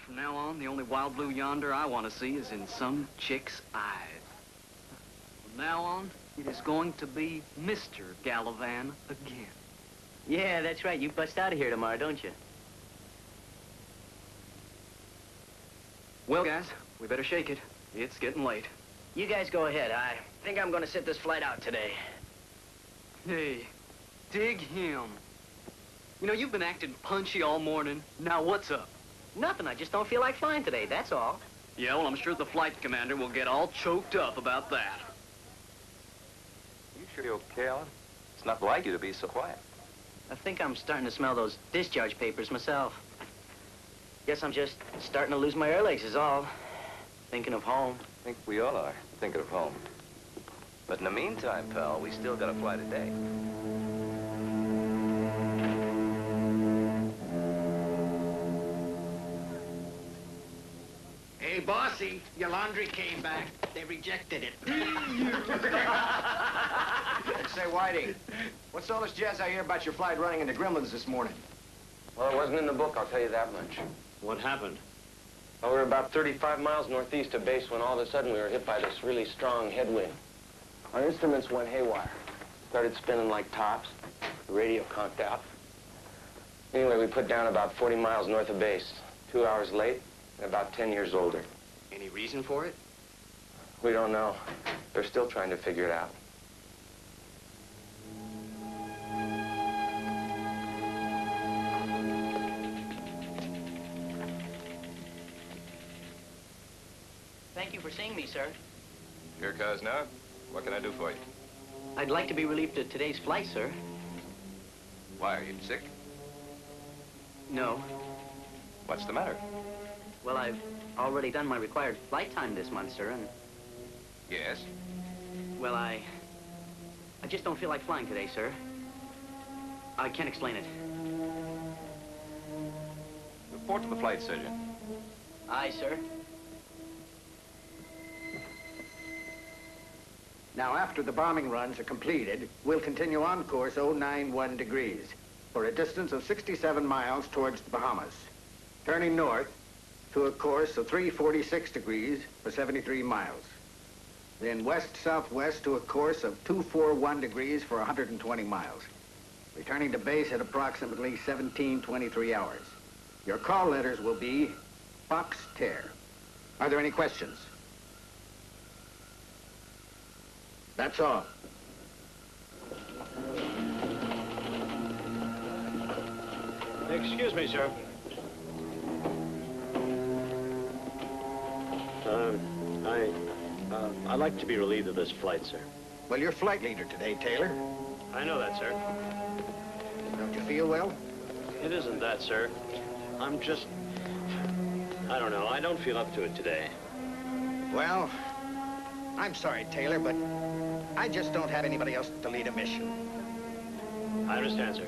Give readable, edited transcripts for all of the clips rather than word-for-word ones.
From now on, the only wild blue yonder I want to see is in some chick's eyes. From now on, it is going to be Mr. Gallivan again. Yeah, that's right. You bust out of here tomorrow, don't you? Well, guys, we better shake it. It's getting late. You guys go ahead. I think I'm going to sit this flight out today. Hey, dig him. You know, you've been acting punchy all morning. Now, what's up? Nothing. I just don't feel like flying today, that's all. Yeah, well, I'm sure the flight commander will get all choked up about that. You sure you're okay, Alan? It's not like you to be so quiet. I think I'm starting to smell those discharge papers myself. Guess I'm just starting to lose my air legs is all. Thinking of home. I think we all are, thinking of home. But in the meantime, pal, we still got to fly today. Hey, bossy, your laundry came back. They rejected it. Say, Whiting, what's all this jazz I hear about your flight running into gremlins this morning? Well, it wasn't in the book, I'll tell you that much. What happened? Well, we were about 35 miles northeast of base when all of a sudden we were hit by this really strong headwind. Our instruments went haywire. Started spinning like tops. The radio conked out. Anyway, we put down about 40 miles north of base. 2 hours late and about 10 years older. Any reason for it? We don't know. They're still trying to figure it out. Thank you for seeing me, sir. Your car's now? What can I do for you? I'd like to be relieved of today's flight, sir. Why, are you sick? No. What's the matter? Well, I've already done my required flight time this month, sir, and... Yes? Well, I just don't feel like flying today, sir. I can't explain it. Report to the flight surgeon. Aye, sir. Now, after the bombing runs are completed, we'll continue on course 091 degrees for a distance of 67 miles towards the Bahamas, turning north to a course of 346 degrees for 73 miles. Then west-southwest to a course of 241 degrees for 120 miles, returning to base at approximately 1723 hours. Your call letters will be Fox Tear. Are there any questions? That's all. Excuse me, sir. I'd like to be relieved of this flight, sir. Well, you're flight leader today, Taylor. I know that, sir. Don't you feel well? It isn't that, sir. I'm just... I don't know. I don't feel up to it today. Well, I'm sorry, Taylor, but I just don't have anybody else to lead a mission. I understand, sir.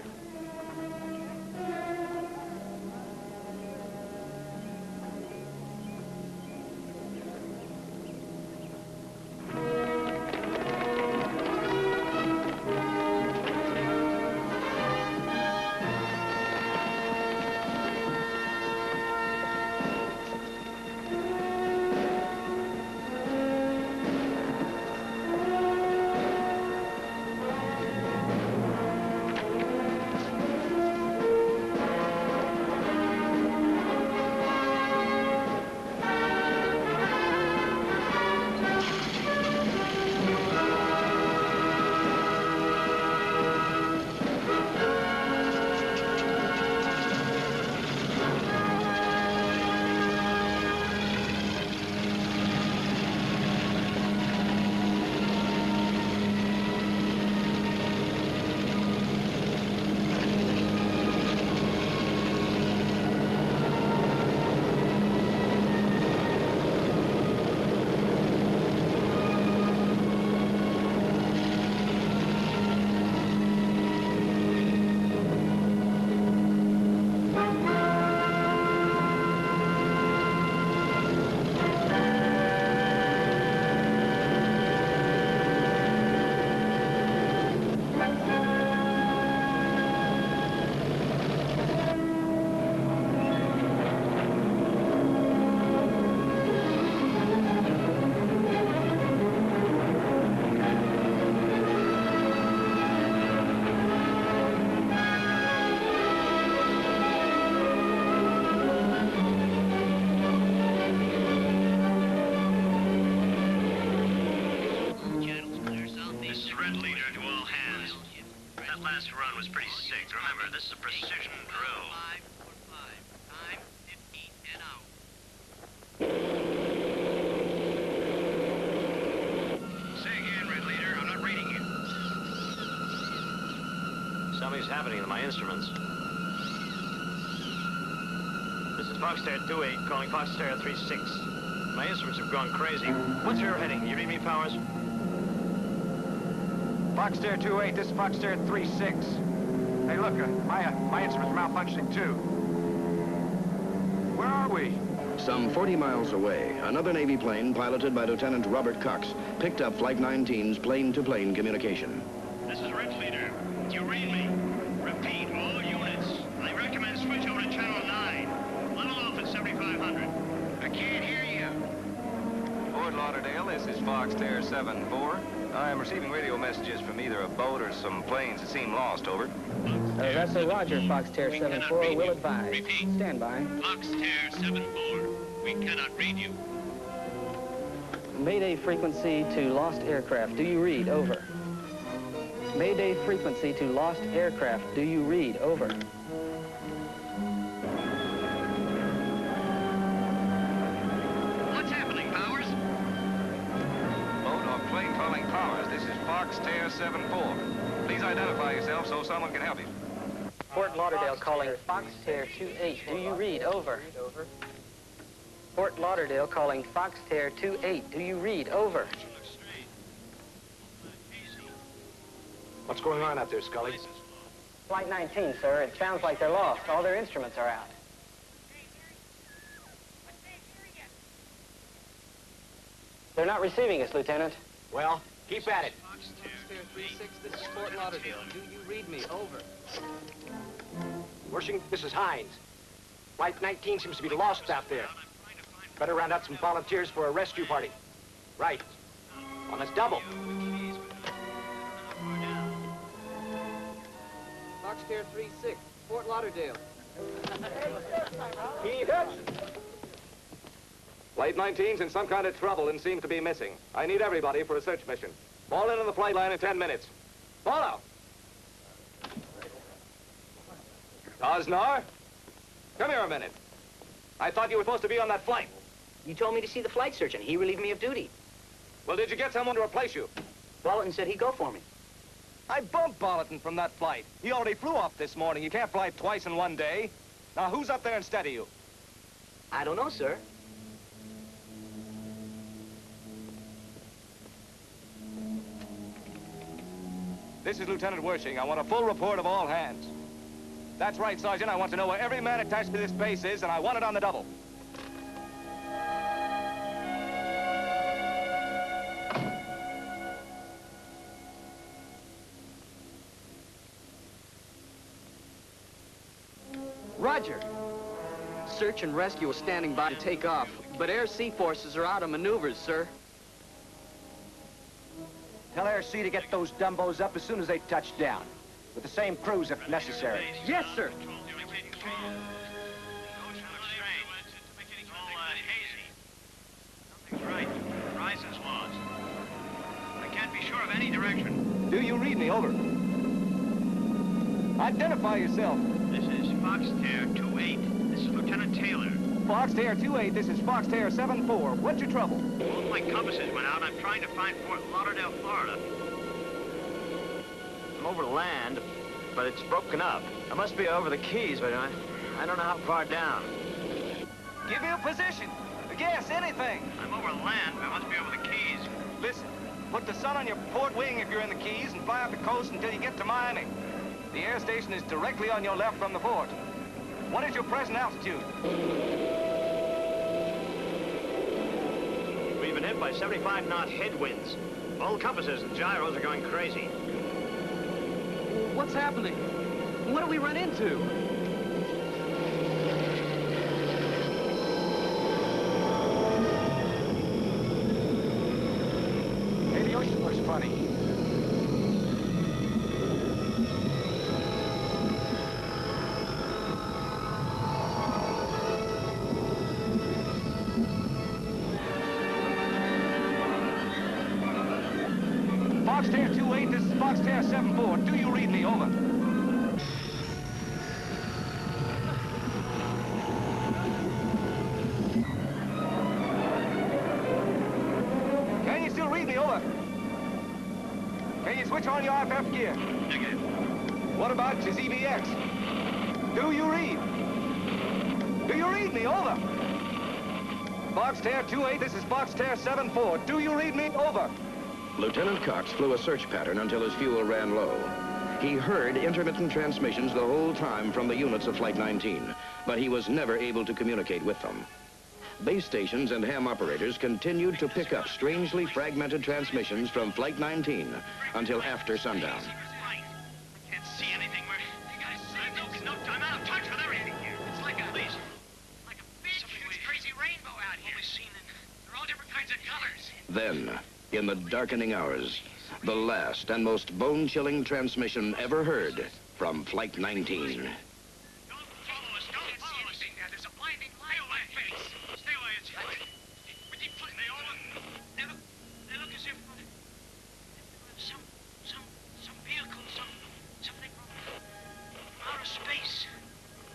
This is a precision drill. 545. Time 15 and out. Say again, Red Leader. I'm not reading you. Something's happening to my instruments. This is Foxterra 28, calling Foxterra 36. My instruments have gone crazy. What's your heading? You read me, Powers? Foxterra 28, this is Foxterra 36. Hey, look, my instrument's malfunctioning too. Where are we? Some 40 miles away, another Navy plane piloted by Lieutenant Robert Cox picked up Flight 19's plane-to-plane communication. This is Red Leader. You read me? Repeat, all units. I recommend switch over to channel 9. Level off at 7,500. I can't hear you. Fort Lauderdale, this is Foxterra 74. I am receiving radio messages from either a boat or some planes that seem lost, over. Vessel Roger, Foxterra 74, will advise. Repeat. Stand by. Foxterra 74. We cannot read you. Mayday frequency to lost aircraft. Do you read? Over. Mayday frequency to lost aircraft. Do you read? Over. What's happening, Powers? Boat or plane calling Powers, this is Foxterra 74. Please identify yourself so someone can help you. Fort Lauderdale calling Foxterra 28. Do you read? Over. Fort Lauderdale calling Foxterra 28. Do you read? Over. What's going on out there, Scully? Flight 19, sir. It sounds like they're lost. All their instruments are out. They're not receiving us, Lieutenant. Well, keep at it. Foxterra 36, this is Fort Lauderdale. Do you read me? Over. Worshing, this is Hines. Flight 19 seems to be lost out there. Better round out some volunteers for a rescue party. Right. On this double. Foxterra 36, Fort Lauderdale. Keep it. Flight 19's in some kind of trouble and seems to be missing. I need everybody for a search mission. Fall in on the flight line in 10 minutes. Fall out. Osnar? Come here a minute. I thought you were supposed to be on that flight. You told me to see the flight surgeon. He relieved me of duty. Well, did you get someone to replace you? Bolton said he'd go for me. I bumped Bolton from that flight. He already flew off this morning. You can't fly twice in one day. Now, who's up there instead of you? I don't know, sir. This is Lieutenant Wershing. I want a full report of all hands. That's right, Sergeant. I want to know where every man attached to this base is, and I want it on the double. Roger. Search and rescue is standing by to take off, but air-sea forces are out of maneuvers, sir. Tell Air C to get those dumbos up as soon as they touch down. With the same crews if necessary. Yes, sir. Something's right. Horizon's lost. I can't be sure of any direction. Do you read me? Over. Identify yourself. This is Foxterra 28. This is Lieutenant Taylor. Foxterra 28, this is Foxterra 74. What's your trouble? Both my compasses went out. I'm trying to find Fort Lauderdale, Florida. I'm over land, but it's broken up. I must be over the Keys, but I don't know how far down. Give me a position. Guess anything. I'm over land, but I must be over the Keys. Listen, put the sun on your port wing if you're in the Keys and fly up the coast until you get to Miami. The air station is directly on your left from the fort. What is your present altitude? We've been hit by 75-knot headwinds. All compasses and gyros are going crazy. What's happening? What do we run into? Hey, the ocean looks funny. Foxterra 28, this is Foxterra 74. Do you read me? Over. switch on your IFF gear? Negative. What about your ZBX? Do you read? Do you read me? Over. Foxterre 28, this is Foxterre 74. Do you read me? Over. Lieutenant Cox flew a search pattern until his fuel ran low. He heard intermittent transmissions the whole time from the units of Flight 19, but he was never able to communicate with them. Base stations and ham operators continued to pick up strangely fragmented transmissions from Flight 19 until after sundown. I can't see anything. You guys, I'm out of touch with everything here. It's like a big, huge, crazy rainbow out here. They're all different kinds of colors. Then, in the darkening hours, the last and most bone-chilling transmission ever heard from Flight 19. Don't follow us. Don't follow us. There's a blinding light on my face. Stay away. We keep putting they all look. They look as if some vehicle, something from outer space.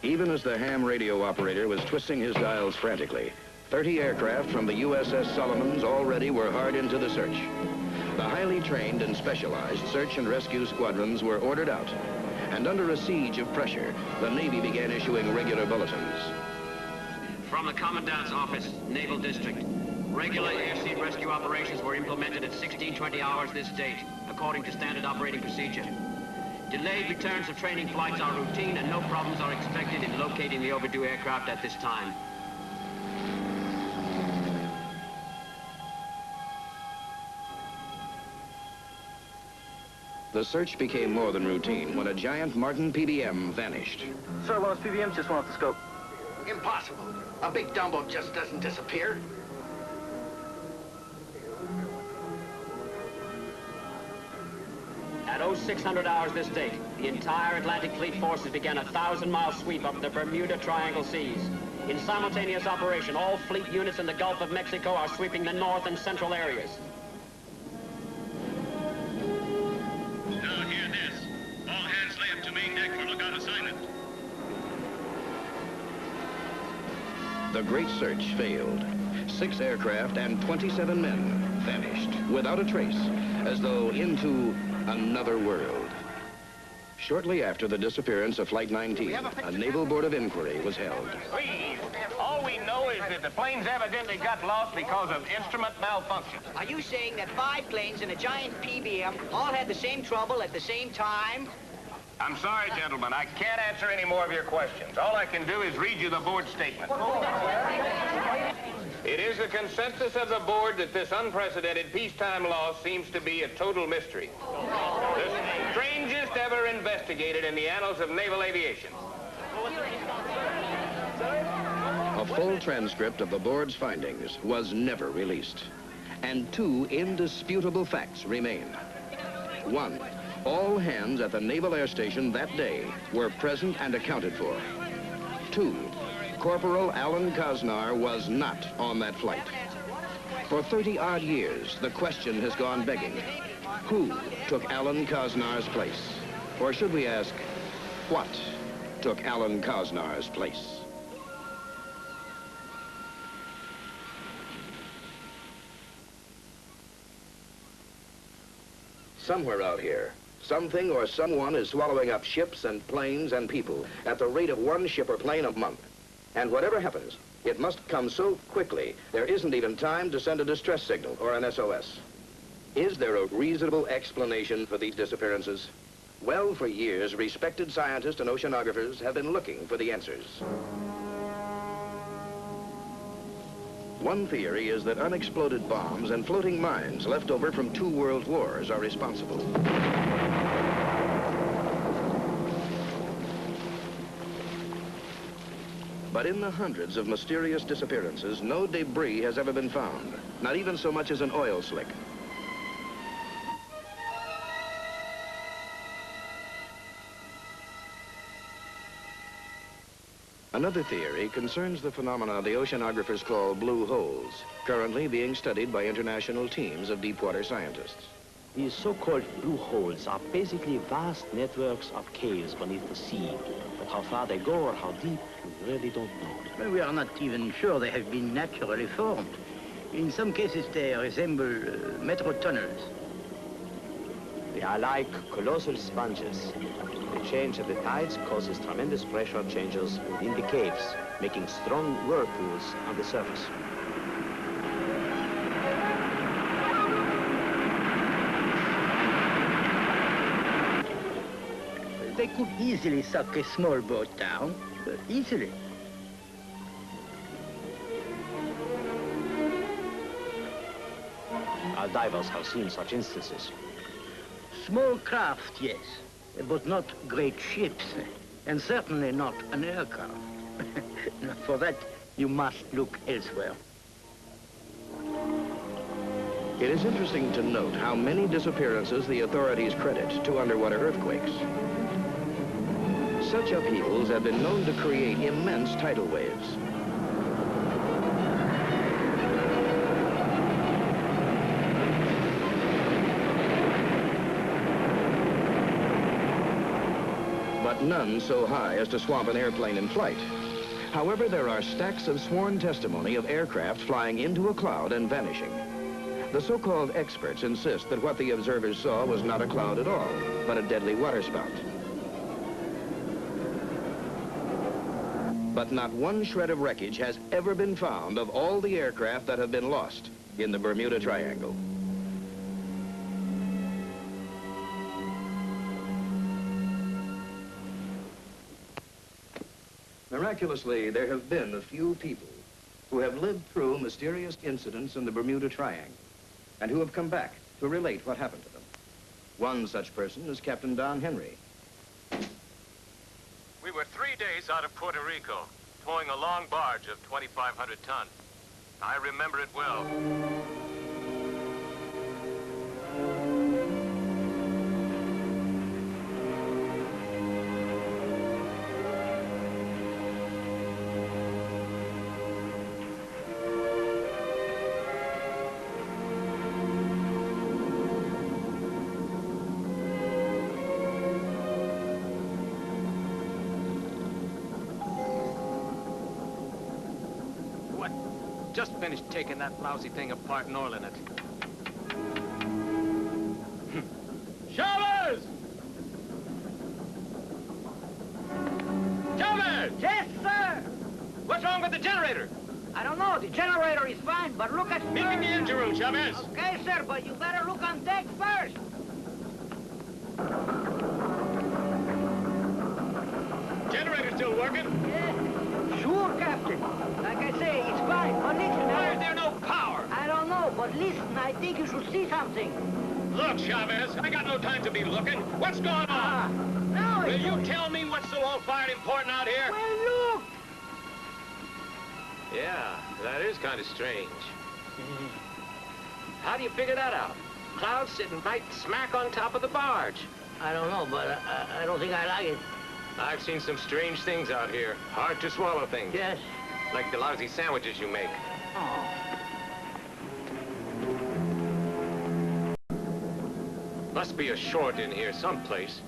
Even as the ham radio operator was twisting his dials frantically, 30 aircraft from the USS Solomons already were hard into the search. The highly trained and specialized search and rescue squadrons were ordered out, and under a siege of pressure, the Navy began issuing regular bulletins. From the Commandant's Office, Naval District. Regular air-sea rescue operations were implemented at 16:20 hours this date, according to standard operating procedure. Delayed returns of training flights are routine, and no problems are expected in locating the overdue aircraft at this time. The search became more than routine when a giant Martin PBM vanished. Sir, one of those PBMs just went off the scope. Impossible. A big Dumbo just doesn't disappear. At 0600 hours this date, the entire Atlantic Fleet forces began a 1,000-mile sweep up the Bermuda-Triangle seas. In simultaneous operation, all fleet units in the Gulf of Mexico are sweeping the north and central areas. Now hear this. All hands lay up to main deck for lookout assignment. The great search failed. 6 aircraft and 27 men vanished without a trace, as though into another world. Shortly after the disappearance of Flight 19, a Naval Board of Inquiry was held. Please, all we know is that the planes evidently got lost because of instrument malfunction. Are you saying that 5 planes in a giant PBM all had the same trouble at the same time? I'm sorry, gentlemen. I can't answer any more of your questions. All I can do is read you the board statement. It is the consensus of the board that this unprecedented peacetime loss seems to be a total mystery. The strangest ever investigated in the annals of naval aviation. A full transcript of the board's findings was never released. And 2 indisputable facts remain. 1, all hands at the Naval Air Station that day were present and accounted for. 2, Corporal Alan Kosnar was not on that flight. For 30-odd years, the question has gone begging. Who took Alan Kosnar's place? Or should we ask, what took Alan Kosnar's place? Somewhere out here, something or someone is swallowing up ships and planes and people at the rate of 1 ship or plane a month. And whatever happens, it must come so quickly, there isn't even time to send a distress signal or an SOS. Is there a reasonable explanation for these disappearances? Well, for years, respected scientists and oceanographers have been looking for the answers. One theory is that unexploded bombs and floating mines left over from 2 world wars are responsible. But in the hundreds of mysterious disappearances, no debris has ever been found, not even so much as an oil slick. Another theory concerns the phenomena the oceanographers call blue holes, currently being studied by international teams of deepwater scientists. These so-called blue holes are basically vast networks of caves beneath the sea. But how far they go or how deep, we really don't know. Well, we are not even sure they have been naturally formed. In some cases, they resemble metro tunnels. They are like colossal sponges. The change of the tides causes tremendous pressure changes within the caves, making strong whirlpools on the surface. They could easily suck a small boat down. Easily. Our divers have seen such instances. Small craft, yes, but not great ships, and certainly not an aircraft. For that, you must look elsewhere. It is interesting to note how many disappearances the authorities credit to underwater earthquakes. Such upheavals have been known to create immense tidal waves. But none so high as to swamp an airplane in flight. However, there are stacks of sworn testimony of aircraft flying into a cloud and vanishing. The so-called experts insist that what the observers saw was not a cloud at all, but a deadly waterspout. But not one shred of wreckage has ever been found of all the aircraft that have been lost in the Bermuda Triangle. Miraculously, there have been a few people who have lived through mysterious incidents in the Bermuda Triangle and who have come back to relate what happened to them. One such person is Captain Don Henry. We were 3 days out of Puerto Rico, towing a long barge of 2,500 tons. I remember it well. Just finished taking that lousy thing apart and oiling it. Chavez! Chavez! Yes, sir! What's wrong with the generator? I don't know. The generator is fine, but look at... Meet me in the engine room, Chavez. Okay, sir, but you better look on deck first. Generator still working? Yeah. Sure, Captain. Like I say, it's fine, but listen... Why is there no power? I don't know, but listen, I think you should see something. Look, Chavez, I got no time to be looking. What's going on? Now Will you tell me what's so all-fired important out here? Well, look! Yeah, that is kind of strange. How do you figure that out? Clouds sitting right smack on top of the barge. I don't know, but I don't think I like it. I've seen some strange things out here. Hard to swallow things. Yes. Like the lousy sandwiches you make. Oh. Must be a short in here someplace.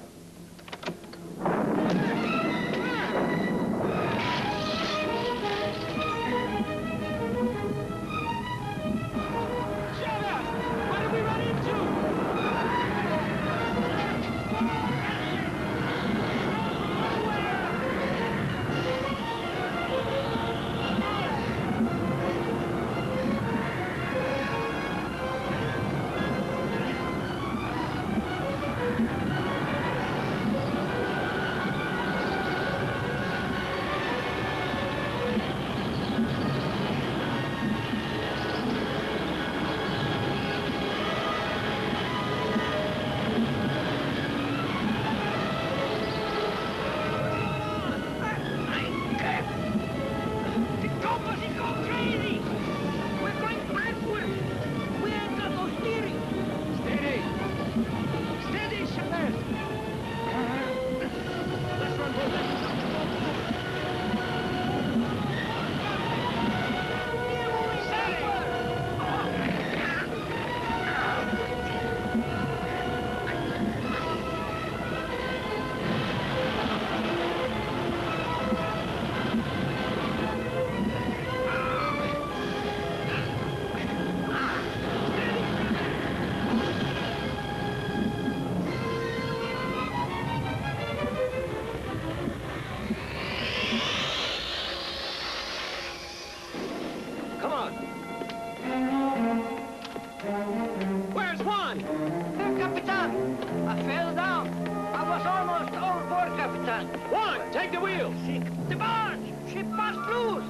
Capitan. One, take the wheel. Sick. The barge! Ship must loose!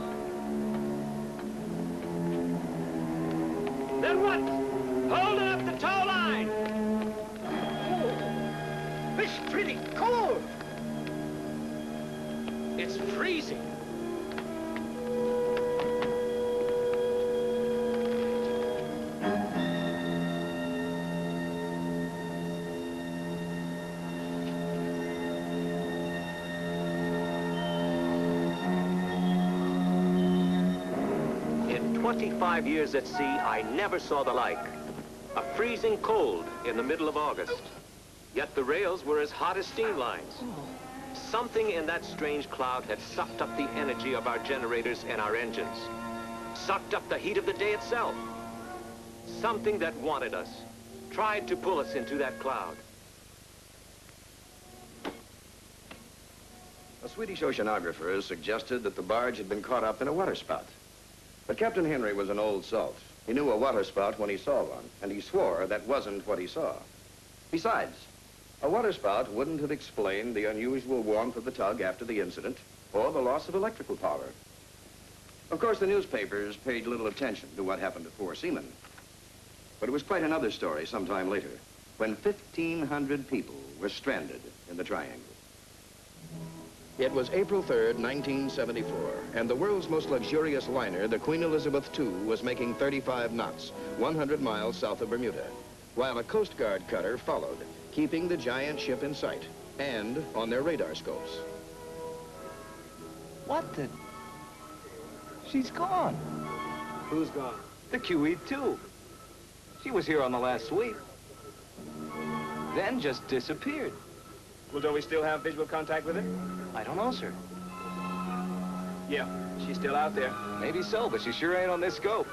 Then what? Hold it up the tow line. Oh, it's pretty cold. It's freezing. In 25 years at sea, I never saw the like. A freezing cold in the middle of August. Yet the rails were as hot as steam lines. Something in that strange cloud had sucked up the energy of our generators and our engines. Sucked up the heat of the day itself. Something that wanted us, tried to pull us into that cloud. A Swedish oceanographer suggested that the barge had been caught up in a waterspout. But Captain Henry was an old salt. He knew a waterspout when he saw one, and he swore that wasn't what he saw. Besides, a waterspout wouldn't have explained the unusual warmth of the tug after the incident, or the loss of electrical power. Of course, the newspapers paid little attention to what happened to poor seamen. But it was quite another story sometime later, when 1,500 people were stranded in the Triangle. It was April 3rd, 1974, and the world's most luxurious liner, the Queen Elizabeth II, was making 35 knots, 100 miles south of Bermuda, while a Coast Guard cutter followed, keeping the giant ship in sight and on their radar scopes. What the? She's gone. Who's gone? The QE2. She was here on the last sweep. Then just disappeared. Well, don't we still have visual contact with her? I don't know, sir. Yeah, she's still out there. Maybe so, but she sure ain't on this scope.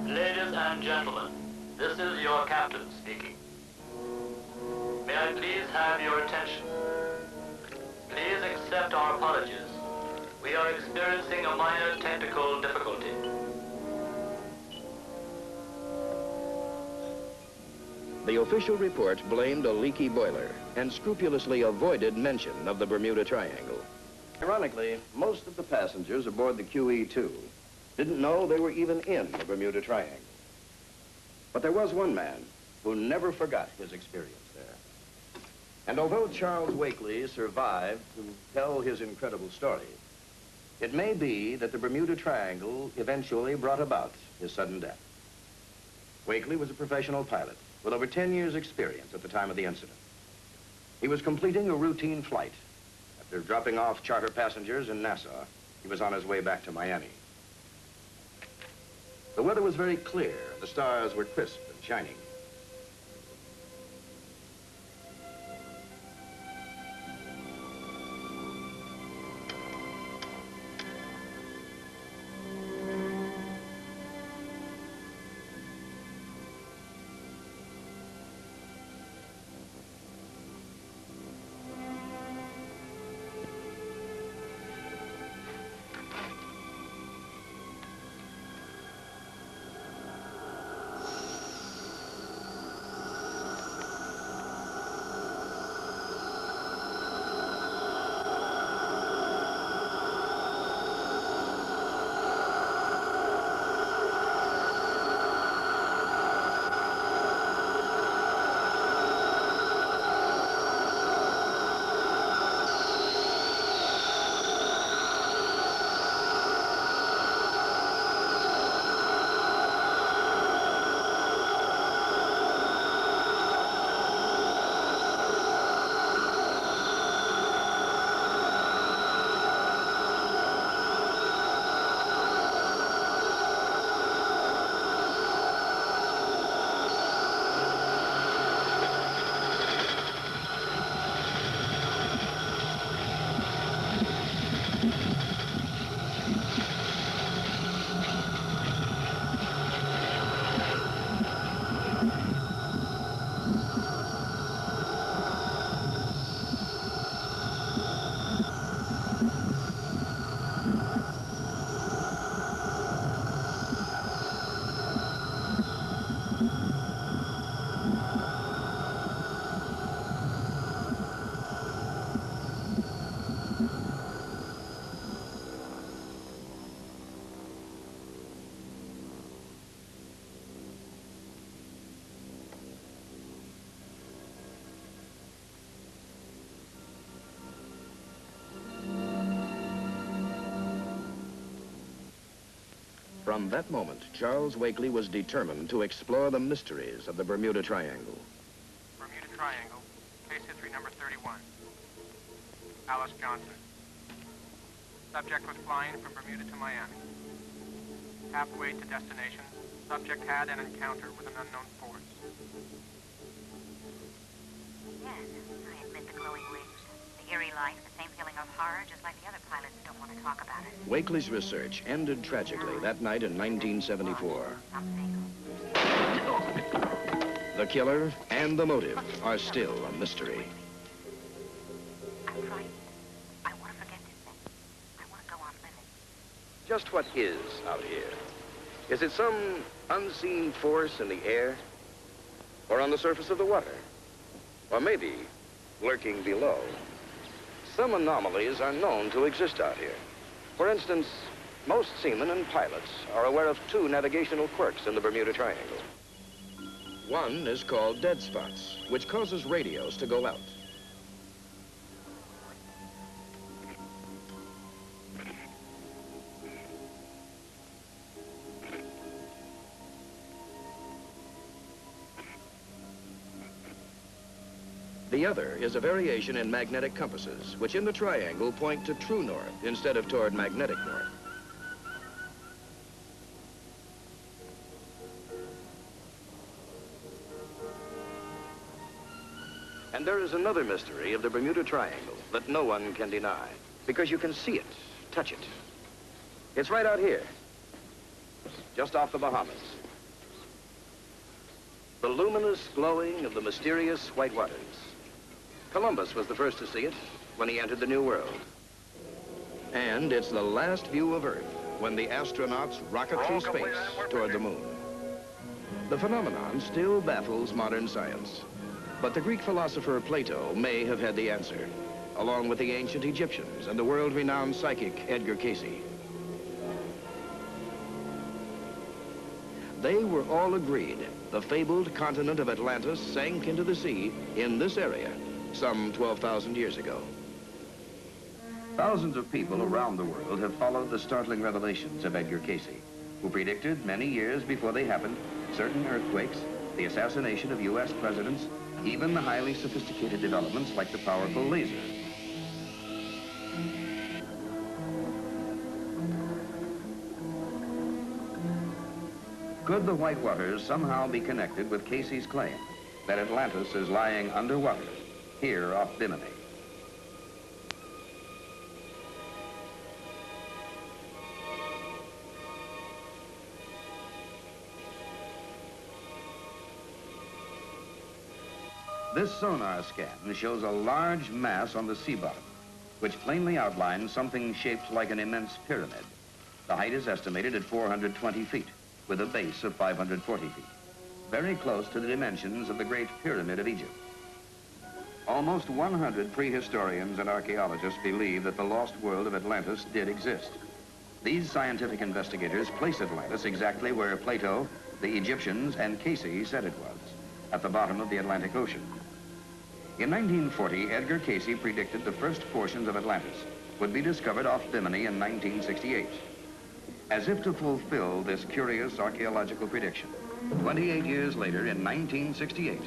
Ladies and gentlemen, this is your captain speaking. May I please have your attention? Please accept our apologies. We are experiencing a minor technical difficulty. The official report blamed a leaky boiler and scrupulously avoided mention of the Bermuda Triangle. Ironically, most of the passengers aboard the QE2 didn't know they were even in the Bermuda Triangle. But there was one man who never forgot his experience there. And although Charles Wakely survived to tell his incredible story, it may be that the Bermuda Triangle eventually brought about his sudden death. Wakely was a professional pilot with over 10 years' experience at the time of the incident. He was completing a routine flight. After dropping off charter passengers in Nassau, he was on his way back to Miami. The weather was very clear. The stars were crisp and shining. From that moment, Charles Wakely was determined to explore the mysteries of the Bermuda Triangle. Bermuda Triangle, case history number 31. Alice Johnson. Subject was flying from Bermuda to Miami. Halfway to destination, subject had an encounter with an unknown force. Yes, I admit the glowing wings, the eerie light, the same feeling of horror, just like the other pilots don't want to talk about it. Wakely's research ended tragically that night in 1974. The killer and the motive are still a mystery. I'm frightened. I want to forget this thing. I want to go on living. Just what is out here? Is it some unseen force in the air? Or on the surface of the water? Or maybe lurking below? Some anomalies are known to exist out here. For instance, most seamen and pilots are aware of 2 navigational quirks in the Bermuda Triangle. One is called dead spots, which causes radios to go out. The other is a variation in magnetic compasses, which in the triangle point to true north instead of toward magnetic north. And there is another mystery of the Bermuda Triangle that no one can deny, because you can see it, touch it. It's right out here, just off the Bahamas. The luminous glowing of the mysterious white waters. Columbus was the first to see it when he entered the New World. And it's the last view of Earth when the astronauts rocket through space toward the moon. The phenomenon still baffles modern science. But the Greek philosopher Plato may have had the answer, along with the ancient Egyptians and the world-renowned psychic Edgar Cayce. They were all agreed the fabled continent of Atlantis sank into the sea in this area some 12,000 years ago. Thousands of people around the world have followed the startling revelations of Edgar Cayce, who predicted many years before they happened certain earthquakes, the assassination of U.S. presidents, even the highly sophisticated developments like the powerful laser. Could the white waters somehow be connected with Cayce's claim that Atlantis is lying underwater, here off Bimini? This sonar scan shows a large mass on the sea bottom, which plainly outlines something shaped like an immense pyramid. The height is estimated at 420 feet, with a base of 540 feet, very close to the dimensions of the Great Pyramid of Egypt. Almost 100 prehistorians and archaeologists believe that the lost world of Atlantis did exist. These scientific investigators place Atlantis exactly where Plato, the Egyptians, and Cayce said it was, at the bottom of the Atlantic Ocean. In 1940, Edgar Cayce predicted the first portions of Atlantis would be discovered off Bimini in 1968. As if to fulfill this curious archaeological prediction, 28 years later, in 1968,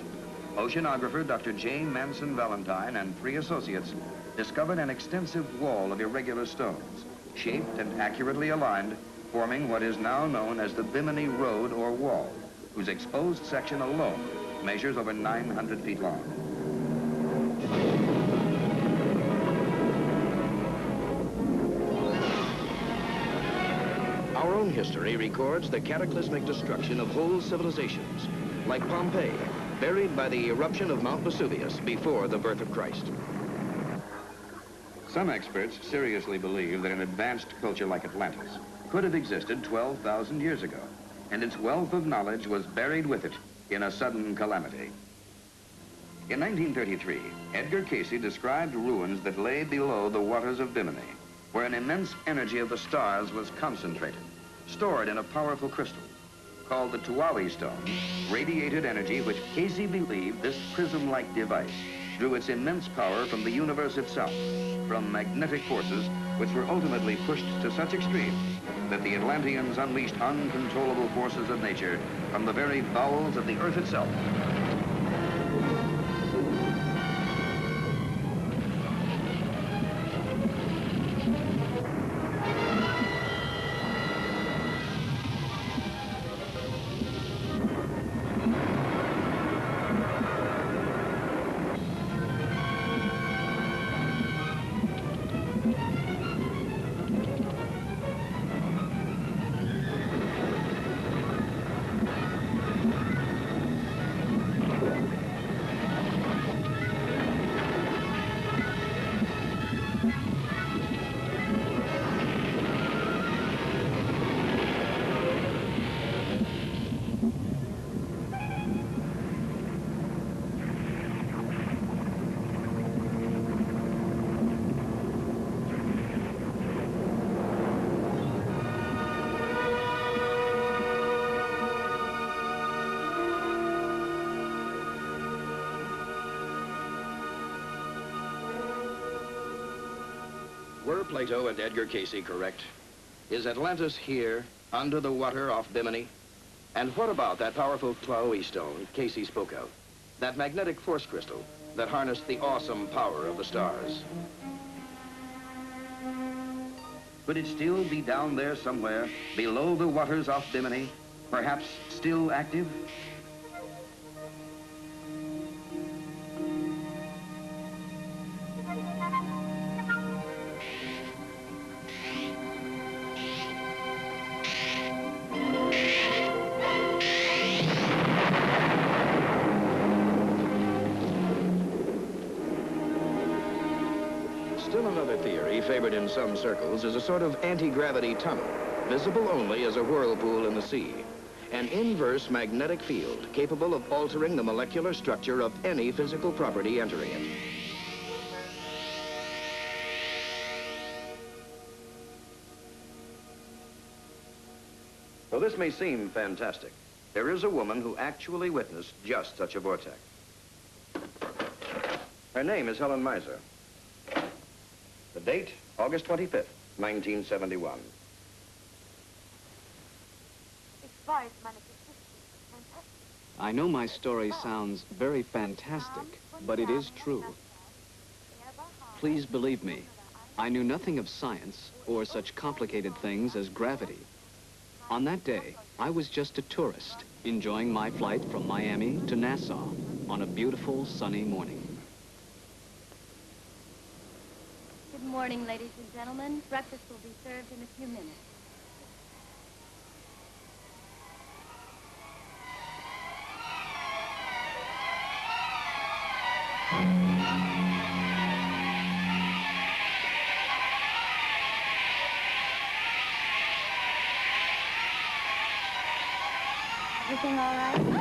oceanographer Dr. J. Manson Valentine and 3 associates discovered an extensive wall of irregular stones, shaped and accurately aligned, forming what is now known as the Bimini Road or Wall, whose exposed section alone measures over 900 feet long. Our own history records the cataclysmic destruction of whole civilizations, like Pompeii, buried by the eruption of Mount Vesuvius before the birth of Christ. Some experts seriously believe that an advanced culture like Atlantis could have existed 12,000 years ago, and its wealth of knowledge was buried with it in a sudden calamity. In 1933, Edgar Cayce described ruins that lay below the waters of Bimini, where an immense energy of the stars was concentrated, stored in a powerful crystal called the Tuawi stone, radiated energy which Cayce believed this prism-like device drew its immense power from the universe itself, from magnetic forces which were ultimately pushed to such extremes that the Atlanteans unleashed uncontrollable forces of nature from the very bowels of the Earth itself. Were Plato and Edgar Casey correct? Is Atlantis here, under the water off Bimini? And what about that powerful Tlaui stone Casey spoke of? That magnetic force crystal that harnessed the awesome power of the stars? Could it still be down there somewhere, below the waters off Bimini, perhaps still active? Still another theory favored in some circles is a sort of anti-gravity tunnel, visible only as a whirlpool in the sea. An inverse magnetic field capable of altering the molecular structure of any physical property entering it. Though this may seem fantastic, there is a woman who actually witnessed just such a vortex. Her name is Helen Meiser. The date, August 25th, 1971. I know my story sounds very fantastic, but it is true. Please believe me, I knew nothing of science or such complicated things as gravity. On that day, I was just a tourist, enjoying my flight from Miami to Nassau on a beautiful sunny morning. Good morning, ladies and gentlemen. Breakfast will be served in a few minutes. Everything all right?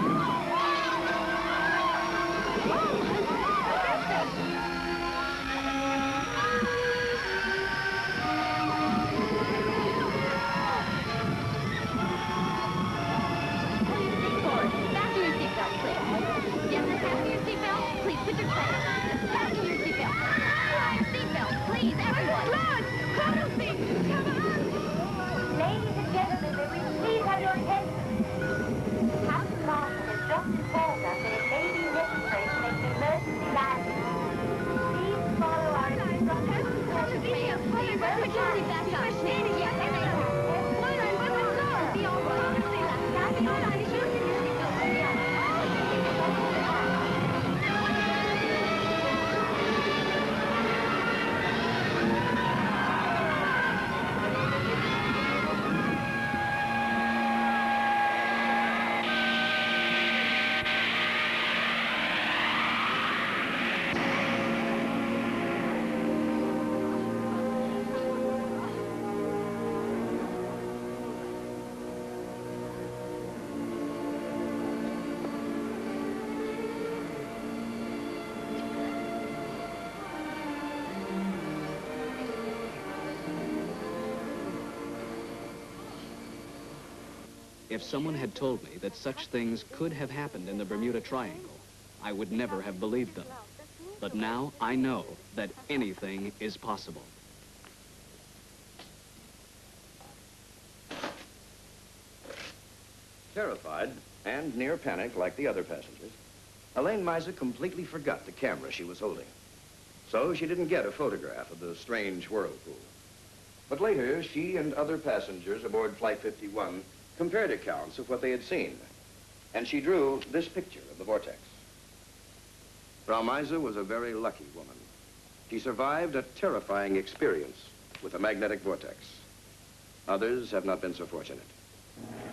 If someone had told me that such things could have happened in the Bermuda Triangle, I would never have believed them. But now I know that anything is possible. Terrified and near panic like the other passengers, Elaine Miser completely forgot the camera she was holding. So she didn't get a photograph of the strange whirlpool. But later, she and other passengers aboard Flight 51 compared accounts of what they had seen. And she drew this picture of the vortex. Frau Miser was a very lucky woman. She survived a terrifying experience with a magnetic vortex. Others have not been so fortunate.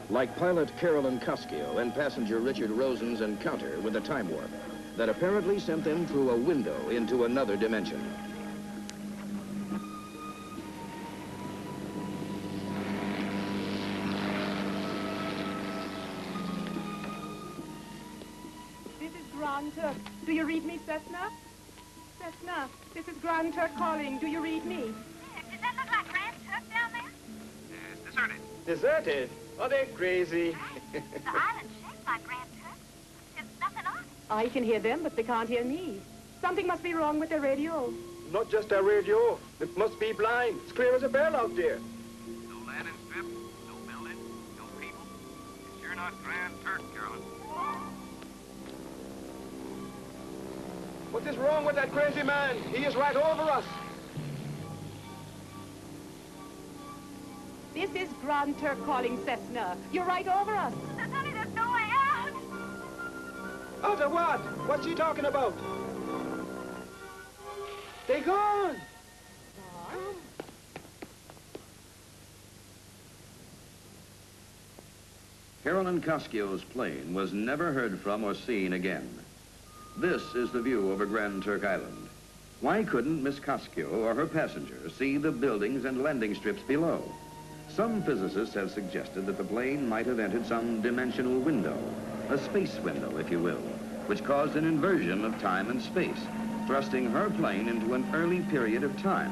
Like pilot Carolyn Koskio and passenger Richard Rosen's encounter with a time warp that apparently sent them through a window into another dimension. This is Grand Turk. Do you read me, Cessna? Cessna, this is Grand Turk calling. Do you read me? Does that look like Grand Turk down there? It's deserted. Deserted? Are they crazy? The island's shaped like Grand Turk. There's nothing on it. I can hear them, but they can't hear me. Something must be wrong with their radio. Not just our radio. It must be blind. It's clear as a bell out there. No landing strip, no building, no people. It's sure not Grand Turk, Carolyn. What is wrong with that crazy man? He is right over us. This is Grand Turk calling, Cessna. You're right over us. Sonny, there's no way out. Out of what? What's she talking about? They gone. Carolyn Koskio's plane was never heard from or seen again. This is the view over Grand Turk Island. Why couldn't Miss Koskio or her passenger see the buildings and landing strips below? Some physicists have suggested that the plane might have entered some dimensional window, a space window, if you will, which caused an inversion of time and space, thrusting her plane into an early period of time,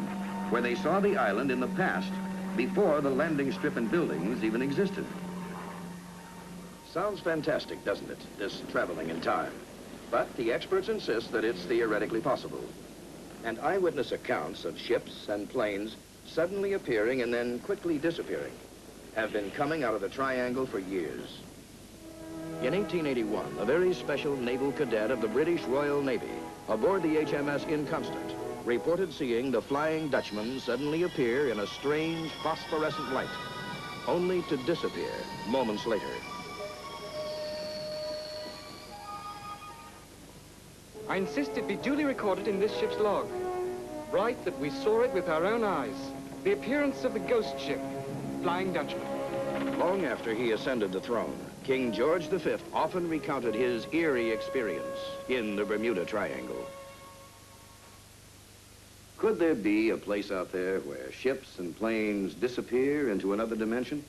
where they saw the island in the past, before the landing strip and buildings even existed. Sounds fantastic, doesn't it, this traveling in time? But the experts insist that it's theoretically possible. And eyewitness accounts of ships and planes suddenly appearing and then quickly disappearing have been coming out of the triangle for years. In 1881, a very special naval cadet of the British Royal Navy, aboard the HMS Inconstant, reported seeing the Flying Dutchman suddenly appear in a strange phosphorescent light, only to disappear moments later. I insist it be duly recorded in this ship's log. Write that we saw it with our own eyes. The appearance of the ghost ship, Flying Dutchman. Long after he ascended the throne, King George V often recounted his eerie experience in the Bermuda Triangle. Could there be a place out there where ships and planes disappear into another dimension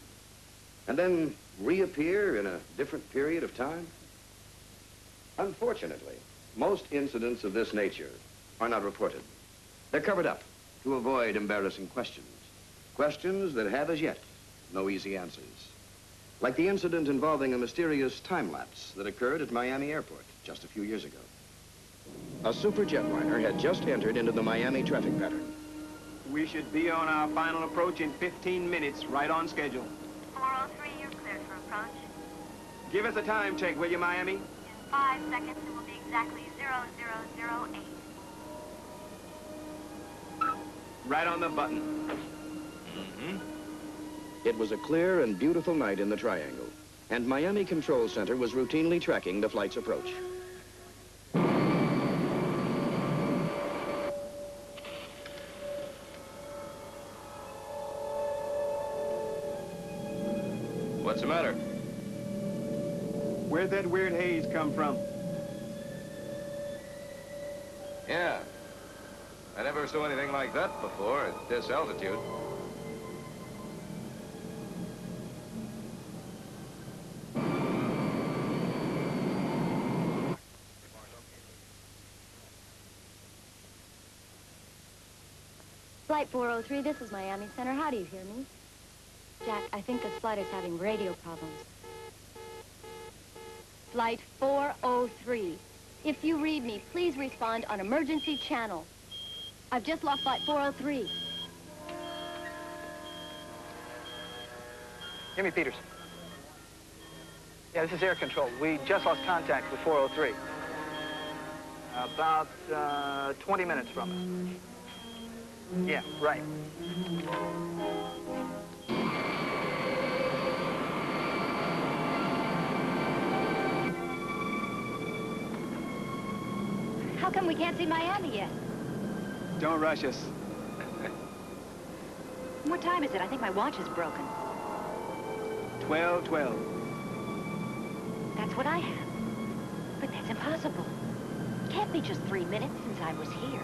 and then reappear in a different period of time? Unfortunately, most incidents of this nature are not reported. They're covered up to avoid embarrassing questions. Questions that have as yet no easy answers. Like the incident involving a mysterious time lapse that occurred at Miami Airport just a few years ago. A super jetliner had just entered into the Miami traffic pattern. We should be on our final approach in 15 minutes, right on schedule. 403, you're cleared for approach. Give us a time check, will you, Miami? In 5 seconds, it will be exactly 0008. Right on the button. It was a clear and beautiful night in the Triangle, and Miami Control Center was routinely tracking the flight's approach. What's the matter? Where'd that weird haze come from? Yeah. I never saw anything like that before at this altitude. Flight 403, this is Miami Center. How do you hear me? Jack, I think this flight is having radio problems. Flight 403. If you read me, please respond on emergency channel. I've just lost Flight 403. Jimmy Peters. Yeah, this is air control. We just lost contact with 403. About 20 minutes from us. Yeah, right. How come we can't see Miami yet? Don't rush us. What time is it? I think my watch is broken. 12:12. That's what I have. But that's impossible. It can't be just 3 minutes since I was here.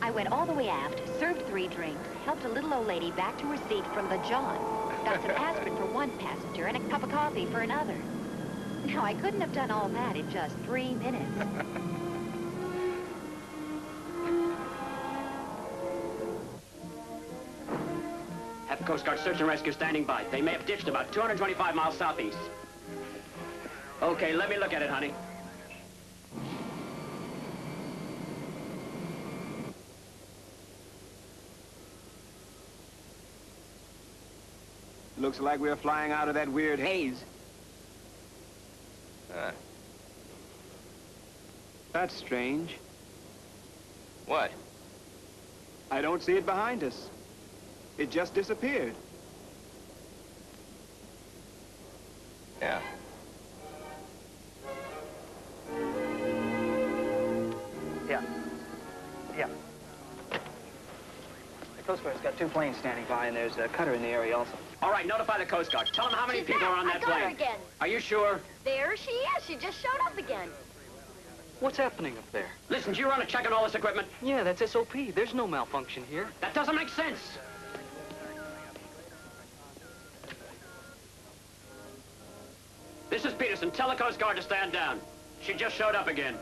I went all the way aft, served 3 drinks, helped a little old lady back to her seat from the John, got some aspirin for one passenger and a cup of coffee for another. Now, I couldn't have done all that in just 3 minutes. Have the Coast Guard search and rescue standing by. They may have ditched about 225 miles southeast. Okay, let me look at it, honey. Looks like we're flying out of that weird haze. That's strange. What? I don't see it behind us. It just disappeared. Yeah. Yeah. The Coast Guard's got 2 planes standing by, and there's a cutter in the area also. All right, notify the Coast Guard. Tell them how many people are on that I got her plane. again. Are you sure? There she is. She just showed up again. What's happening up there? Listen, do you run a check on all this equipment? Yeah, that's SOP. There's no malfunction here. That doesn't make sense. This is Peterson. Tell the Coast Guard to stand down. She just showed up again.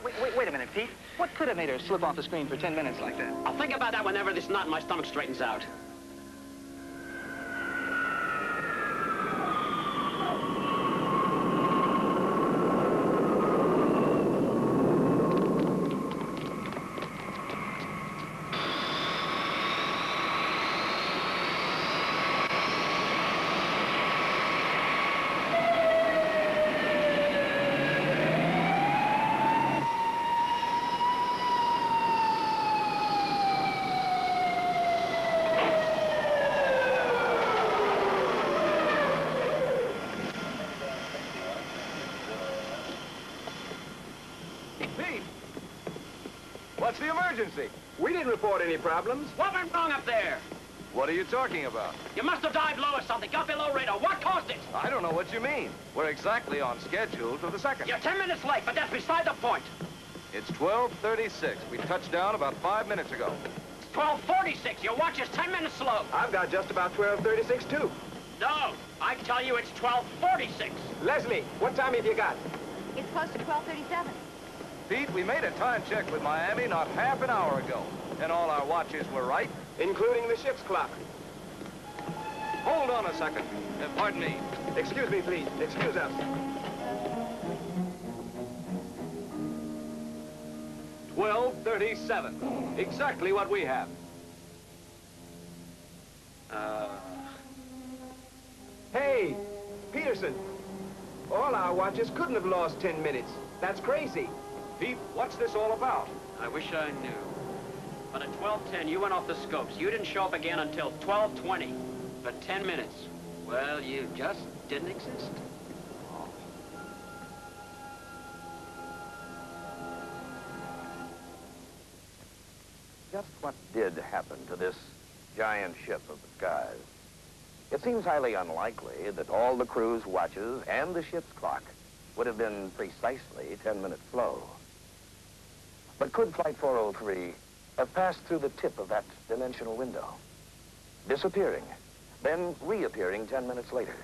Wait a minute, Pete. What could have made her slip off the screen for 10 minutes like that? I'll think about that whenever this knot in my stomach straightens out. What's the emergency? We didn't report any problems. What went wrong up there? What are you talking about? You must have dived low or something. Got below radar. What caused it? I don't know what you mean. We're exactly on schedule for the second. You're 10 minutes late, but that's beside the point. It's 12:36. We touched down about 5 minutes ago. 12:46. Your watch is 10 minutes slow. I've got just about 12:36, too. No, I tell you it's 12:46. Leslie, what time have you got? It's close to 12:37. Pete, we made a time check with Miami not half an hour ago, and all our watches were right, including the ship's clock. Hold on a second. Pardon me. Excuse me, please. Excuse us. 12:37. Exactly what we have. Hey, Peterson. All our watches couldn't have lost 10 minutes. That's crazy. Pete, what's this all about? I wish I knew. But at 12:10, you went off the scopes. You didn't show up again until 12:20. For 10 minutes. Well, you just didn't exist. Just what did happen to this giant ship of the skies? It seems highly unlikely that all the crew's watches and the ship's clock would have been precisely 10 minutes slow. But could Flight 403 have passed through the tip of that dimensional window, disappearing, then reappearing 10 minutes later,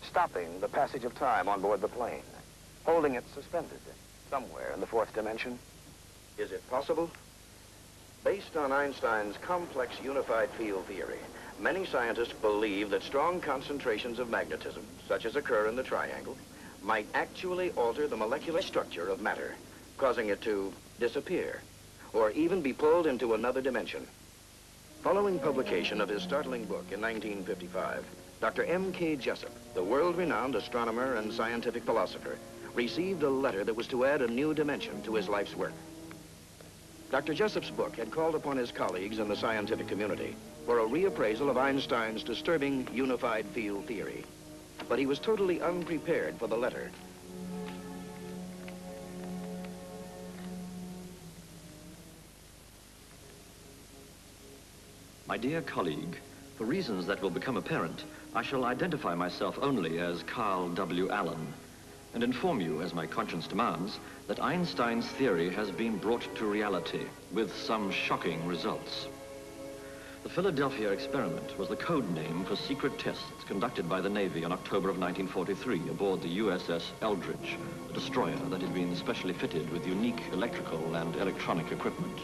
stopping the passage of time on board the plane, holding it suspended somewhere in the 4th dimension? Is it possible? Based on Einstein's complex unified field theory, many scientists believe that strong concentrations of magnetism, such as occur in the triangle, might actually alter the molecular structure of matter, causing it to disappear, or even be pulled into another dimension. Following publication of his startling book in 1955, Dr. M.K. Jessup, the world-renowned astronomer and scientific philosopher, received a letter that was to add a new dimension to his life's work. Dr. Jessup's book had called upon his colleagues in the scientific community for a reappraisal of Einstein's disturbing unified field theory. But he was totally unprepared for the letter. My dear colleague, for reasons that will become apparent, I shall identify myself only as Carl W. Allen, and inform you, as my conscience demands, that Einstein's theory has been brought to reality with some shocking results. The Philadelphia experiment was the code name for secret tests conducted by the Navy in October of 1943 aboard the USS Eldridge, a destroyer that had been specially fitted with unique electrical and electronic equipment.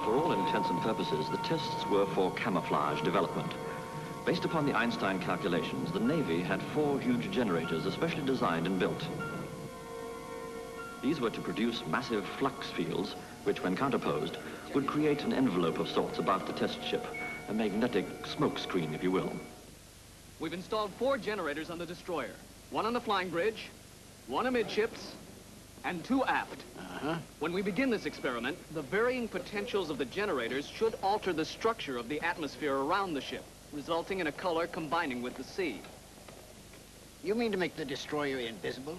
For all intents and purposes, the tests were for camouflage development. Based upon the Einstein calculations, the Navy had 4 huge generators especially designed and built. These were to produce massive flux fields, which, when counterposed, would create an envelope of sorts about the test ship, a magnetic smoke screen, if you will. We've installed 4 generators on the destroyer. 1 on the flying bridge, 1 amidships, and 2 aft. When we begin this experiment, the varying potentials of the generators should alter the structure of the atmosphere around the ship, resulting in a color combining with the sea. You mean to make the destroyer invisible?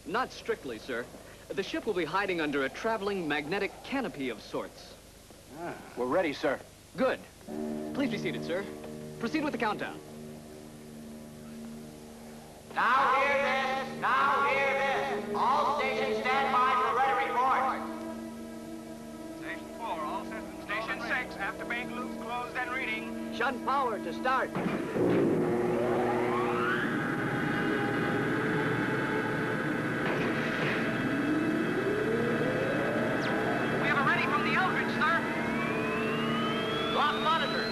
Not strictly, sir. The ship will be hiding under a traveling magnetic canopy of sorts. We're ready, sir. Good. Please be seated, sir. Proceed with the countdown. Now hear this! Now hear this! All stations stand by for ready report. Station 4, all systems. Station 6, after bank loops closed and reading. Shunt power to start. We have a ready from the Eldridge, sir. Lock monitor.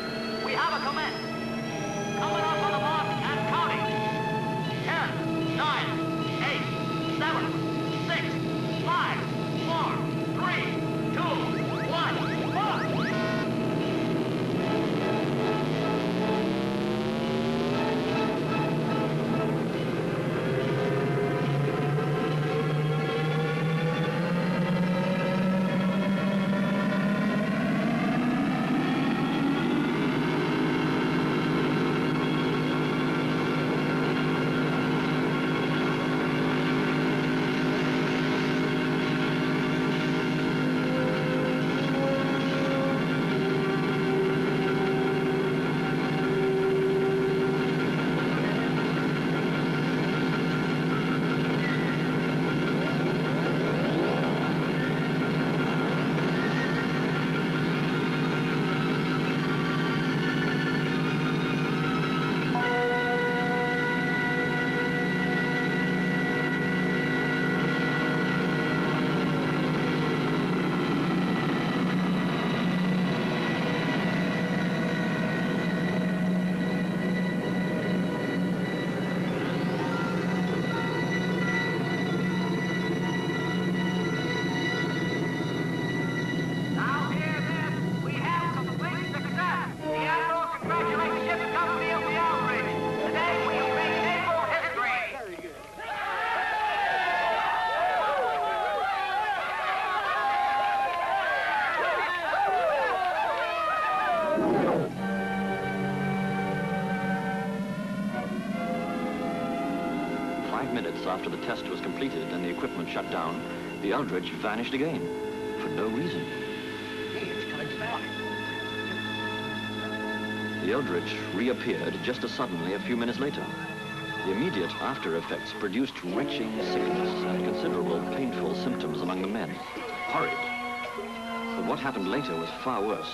We have a command. Coming up on the mark and counting. 10, 9, 8, 7, 6, 5, 4, 3, 2, 1, mark! After the test was completed and the equipment shut down, the Eldridge vanished again, for no reason. The Eldridge reappeared just as suddenly a few minutes later. The immediate after effects produced retching sickness and considerable painful symptoms among the men. Horrid. But what happened later was far worse.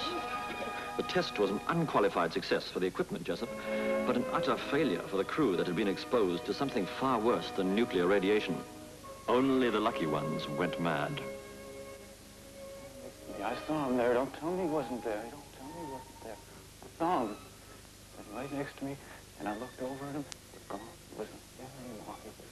The test was an unqualified success for the equipment, Jessup, but an utter failure for the crew that had been exposed to something far worse than nuclear radiation. Only the lucky ones went mad. Yeah, I saw him there. Don't tell me he wasn't there. Don't tell me he wasn't there. I saw him. He was right next to me, and I looked over at him. He was gone. He wasn't there anymore. He was gone.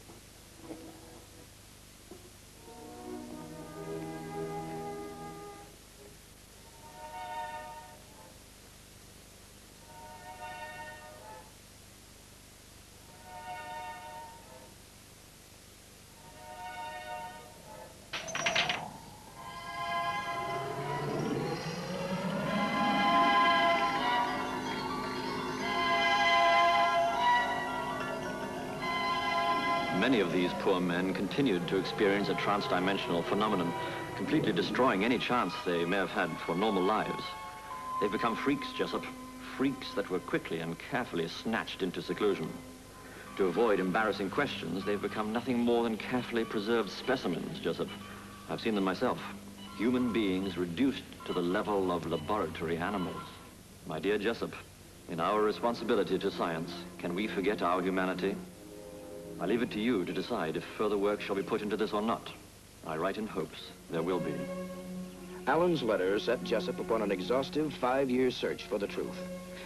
many of these poor men continued to experience a trans-dimensional phenomenon, completely destroying any chance they may have had for normal lives. They've become freaks, Jessup. Freaks that were quickly and carefully snatched into seclusion. To avoid embarrassing questions, they've become nothing more than carefully preserved specimens, Jessup. I've seen them myself. Human beings reduced to the level of laboratory animals. My dear Jessup, in our responsibility to science, can we forget our humanity? I leave it to you to decide if further work shall be put into this or not. I write in hopes there will be. Allen's letter set Jessup upon an exhaustive 5-year search for the truth.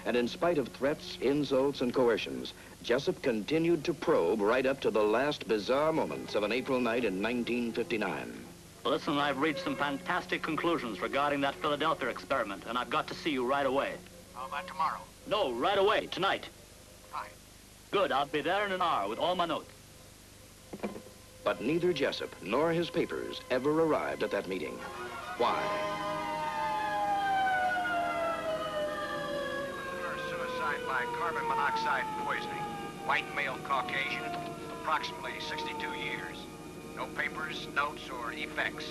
And in spite of threats, insults, and coercions, Jessup continued to probe right up to the last bizarre moments of an April night in 1959. Listen, I've reached some fantastic conclusions regarding that Philadelphia experiment, and I've got to see you right away. How about tomorrow? No, right away, tonight. Fine. Good, I'll be there in an hour with all my notes. But neither Jessup nor his papers ever arrived at that meeting. Why? Suicide by carbon monoxide poisoning. White male Caucasian, approximately 62 years. No papers, notes, or effects.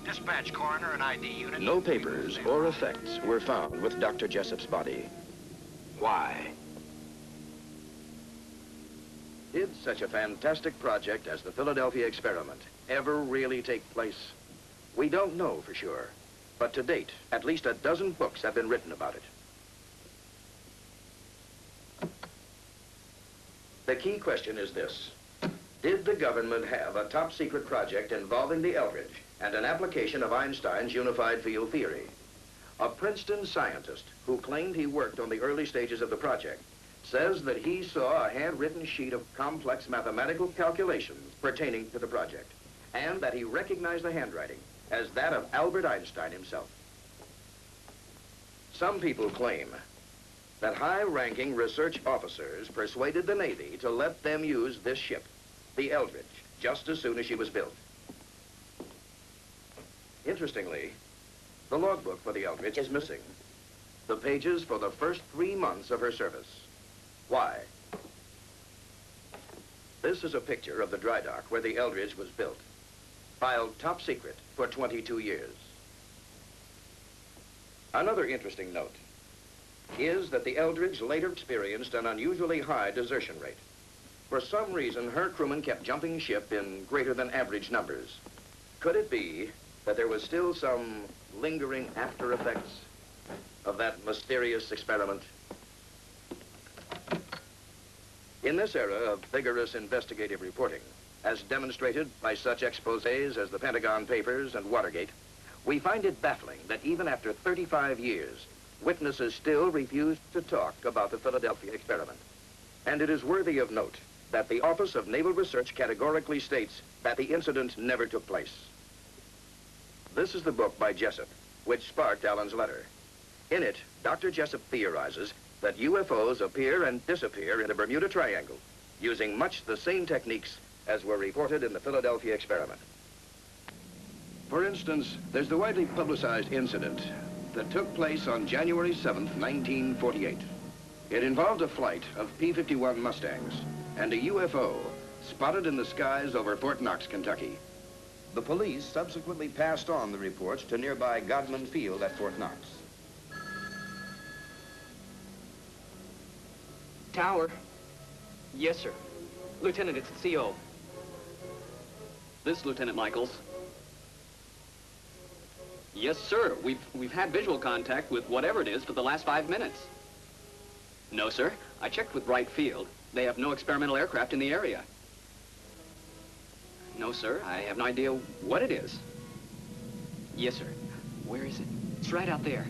Dispatch coroner and ID unit. No papers or effects were found with Dr. Jessup's body. Why? Did such a fantastic project as the Philadelphia experiment ever really take place? We don't know for sure, but to date, at least a dozen books have been written about it. The key question is this. Did the government have a top-secret project involving the Eldridge and an application of Einstein's unified field theory? A Princeton scientist who claimed he worked on the early stages of the project says that he saw a handwritten sheet of complex mathematical calculations pertaining to the project, and that he recognized the handwriting as that of Albert Einstein himself. Some people claim that high-ranking research officers persuaded the Navy to let them use this ship, the Eldridge, just as soon as she was built. Interestingly, the logbook for the Eldridge is missing. The pages for the first 3 months of her service. Why? This is a picture of the dry dock where the Eldridge was built, filed top secret for 22 years. Another interesting note is that the Eldridge later experienced an unusually high desertion rate. For some reason, her crewmen kept jumping ship in greater than average numbers. Could it be that there was still some lingering after effects of that mysterious experiment? In this era of vigorous investigative reporting, as demonstrated by such exposés as the Pentagon Papers and Watergate, we find it baffling that even after 35 years, witnesses still refuse to talk about the Philadelphia experiment. And it is worthy of note that the Office of Naval Research categorically states that the incident never took place. This is the book by Jessup, which sparked Allen's letter. In it, Dr. Jessup theorizes that UFOs appear and disappear in the Bermuda Triangle, using much the same techniques as were reported in the Philadelphia experiment. For instance, there's the widely publicized incident that took place on January 7th, 1948. It involved a flight of P-51 Mustangs and a UFO spotted in the skies over Fort Knox, Kentucky. The police subsequently passed on the reports to nearby Godman Field at Fort Knox. Tower. Yes, sir. Lieutenant, it's the CO. This, Lieutenant Michaels. Yes, sir. We've had visual contact with whatever it is for the last 5 minutes. No, sir. I checked with Wright Field. They have no experimental aircraft in the area. No, sir. I have no idea what it is. Yes, sir. Where is it? It's right out there.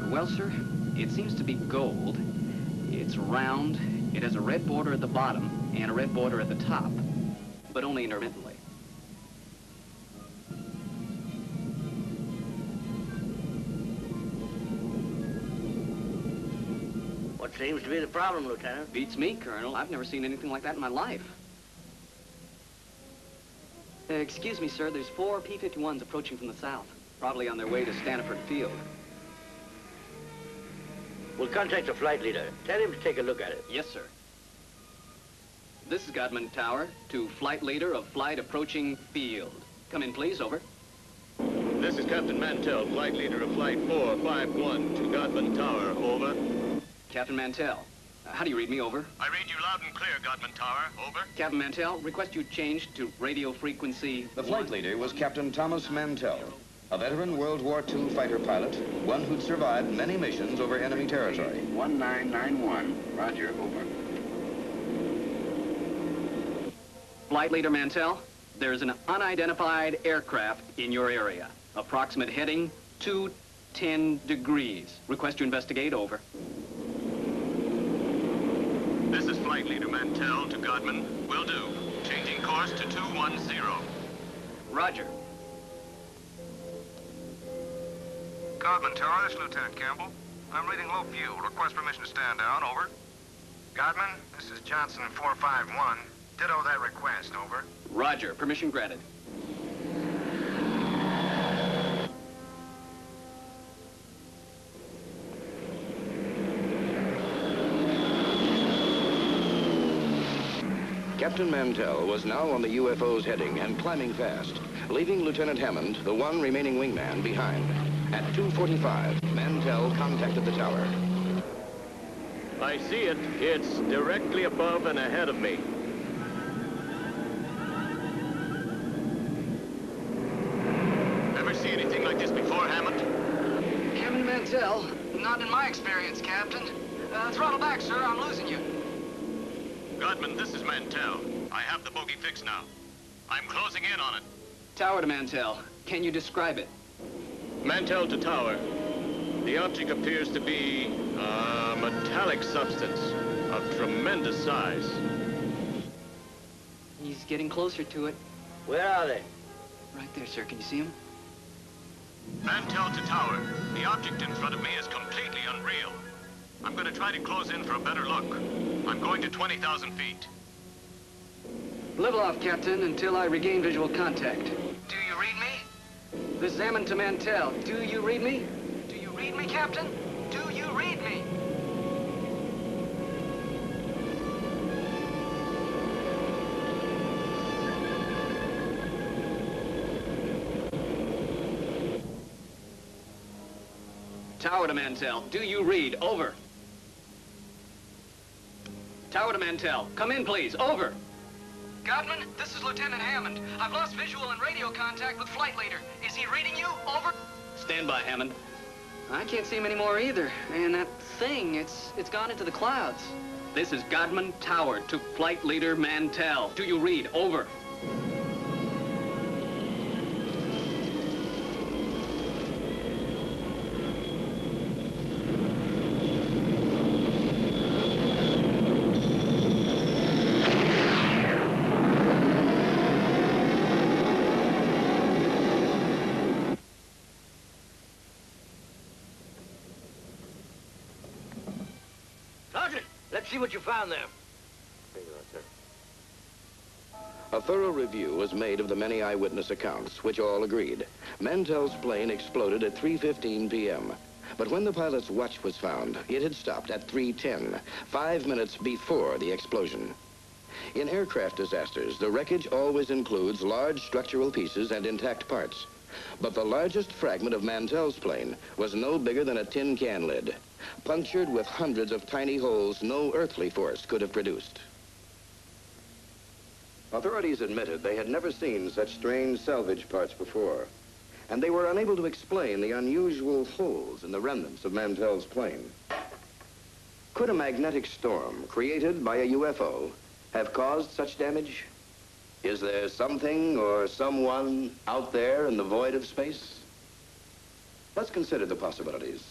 Well, sir, it seems to be gold. It's round. It has a red border at the bottom and a red border at the top, but only intermittently. What seems to be the problem, Lieutenant? Beats me, Colonel. I've never seen anything like that in my life. Excuse me, sir. There's 4 P-51s approaching from the south, probably on their way to Stanford Field. We'll contact the flight leader. Tell him to take a look at it. Yes, sir. This is Godman Tower to flight leader of flight approaching field. Come in, please. Over. This is Captain Mantell, flight leader of Flight 451 to Godman Tower. Over. Captain Mantell, how do you read me? Over. I read you loud and clear, Godman Tower. Over. Captain Mantell, request you change to radio frequency. The flight leader was Captain Thomas Mantell, a veteran World War II fighter pilot, one who'd survived many missions over enemy territory. 1991. Roger. Over. Flight leader Mantell, there's an unidentified aircraft in your area. Approximate heading 210 degrees. Request you investigate. Over. This is flight leader Mantell to Godman. Will do. Changing course to 210. Roger. Godman Tower, this is Lieutenant Campbell. I'm reading low fuel. Request permission to stand down. Over. Godman, this is Johnson 451. Ditto that request. Over. Roger. Permission granted. Captain Mantell was now on the UFO's heading and climbing fast, leaving Lieutenant Hammond, the one remaining wingman, behind. At 2:45, Mantell contacted the tower. I see it. It's directly above and ahead of me. Ever see anything like this before, Hammond? Captain Mantell, not in my experience, Captain. Throttle back, sir. I'm losing you. Godman, this is Mantell. I have the bogey fixed now. I'm closing in on it. Tower to Mantell. Can you describe it? Mantell to tower. The object appears to be a metallic substance of tremendous size. He's getting closer to it. Where are they? Right there, sir. Can you see him? Mantell to tower. The object in front of me is completely unreal. I'm going to try to close in for a better look. I'm going to 20,000 feet. Level off, Captain, until I regain visual contact. Do you read me? This is Hammond to Mantell. Do you read me? Do you read me, Captain? Do you read me? Tower to Mantell. Do you read? Over. Tower to Mantell. Come in, please. Over. Godman, this is Lieutenant Hammond. I've lost visual and radio contact with flight leader. Is he reading you? Over. Stand by, Hammond. I can't see him anymore either. And that thing, it's gone into the clouds. This is Godman Tower to flight leader Mantell. Do you read? Over. Let's see what you found there. A thorough review was made of the many eyewitness accounts, which all agreed. Mantell's plane exploded at 3:15 p.m. But when the pilot's watch was found, it had stopped at 3:10, 5 minutes before the explosion. In aircraft disasters, the wreckage always includes large structural pieces and intact parts. But the largest fragment of Mantell's plane was no bigger than a tin can lid, punctured with hundreds of tiny holes no earthly force could have produced. Authorities admitted they had never seen such strange salvage parts before, and they were unable to explain the unusual holes in the remnants of Mantell's plane. Could a magnetic storm created by a UFO have caused such damage? Is there something or someone out there in the void of space? Let's consider the possibilities.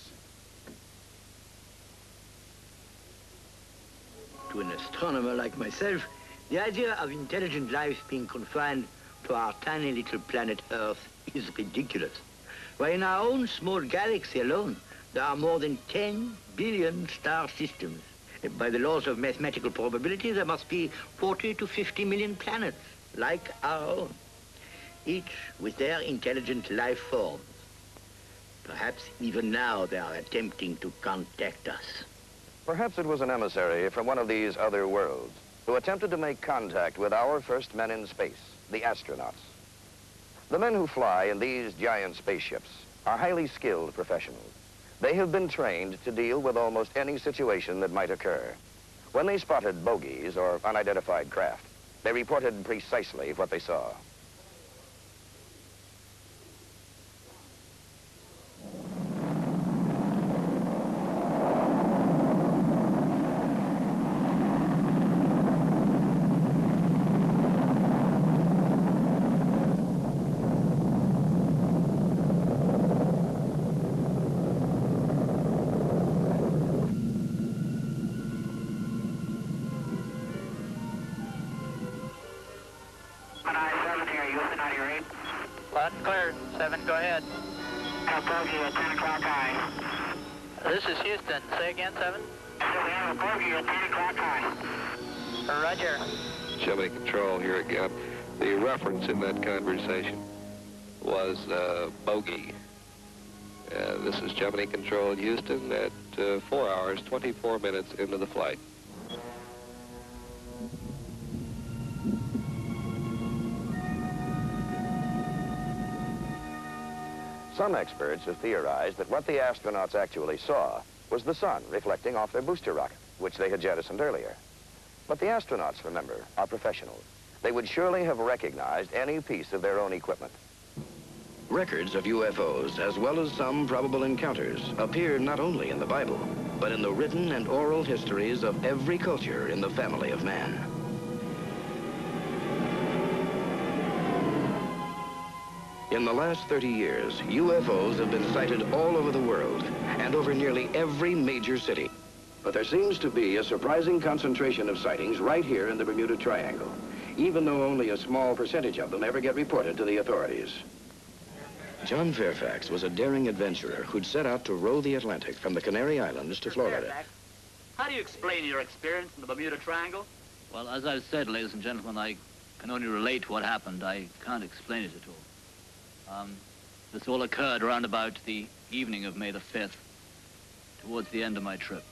To an astronomer like myself, the idea of intelligent life being confined to our tiny little planet Earth is ridiculous. Why, in our own small galaxy alone, there are more than 10 billion star systems. By the laws of mathematical probability, there must be 40 to 50 million planets, like our own, each with their intelligent life forms. Perhaps even now they are attempting to contact us. Perhaps it was an emissary from one of these other worlds, who attempted to make contact with our first men in space, the astronauts. The men who fly in these giant spaceships are highly skilled professionals. They have been trained to deal with almost any situation that might occur. When they spotted bogies or unidentified craft, they reported precisely what they saw. Loud and clear. 7, go ahead. Bogey at 10 o'clock high. This is Houston. Say again, 7. We have a bogey at 10 o'clock high. Roger. Gemini Control here again. The reference in that conversation was bogey. This is Gemini Control in Houston at 4 hours, 24 minutes into the flight. Some experts have theorized that what the astronauts actually saw was the sun reflecting off their booster rocket, which they had jettisoned earlier. But the astronauts, remember, are professionals. They would surely have recognized any piece of their own equipment. Records of UFOs, as well as some probable encounters, appear not only in the Bible, but in the written and oral histories of every culture in the family of man. In the last 30 years, UFOs have been sighted all over the world and over nearly every major city. But there seems to be a surprising concentration of sightings right here in the Bermuda Triangle, even though only a small percentage of them ever get reported to the authorities. John Fairfax was a daring adventurer who'd set out to row the Atlantic from the Canary Islands to Florida. How do you explain your experience in the Bermuda Triangle? Well, as I've said, ladies and gentlemen, I can only relate to what happened. I can't explain it at all. This all occurred around about the evening of May the 5th, towards the end of my trip.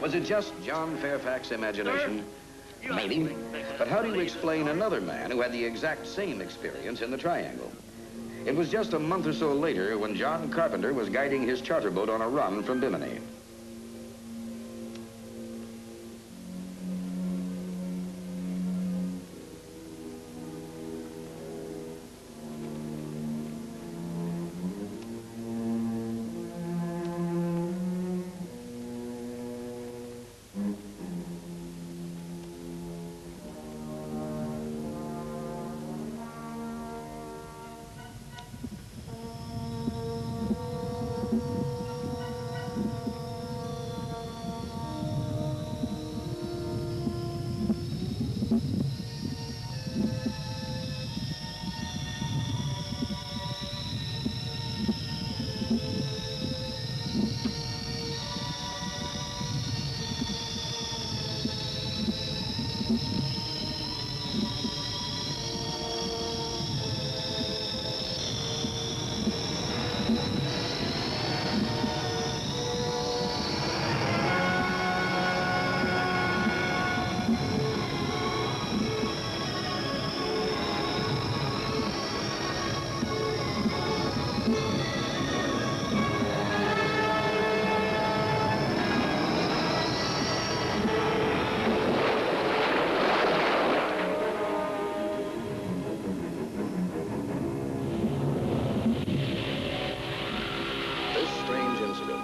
Was it just John Fairfax's imagination? Maybe. But how do you explain another man who had the exact same experience in the Triangle? It was just a month or so later when John Carpenter was guiding his charter boat on a run from Bimini.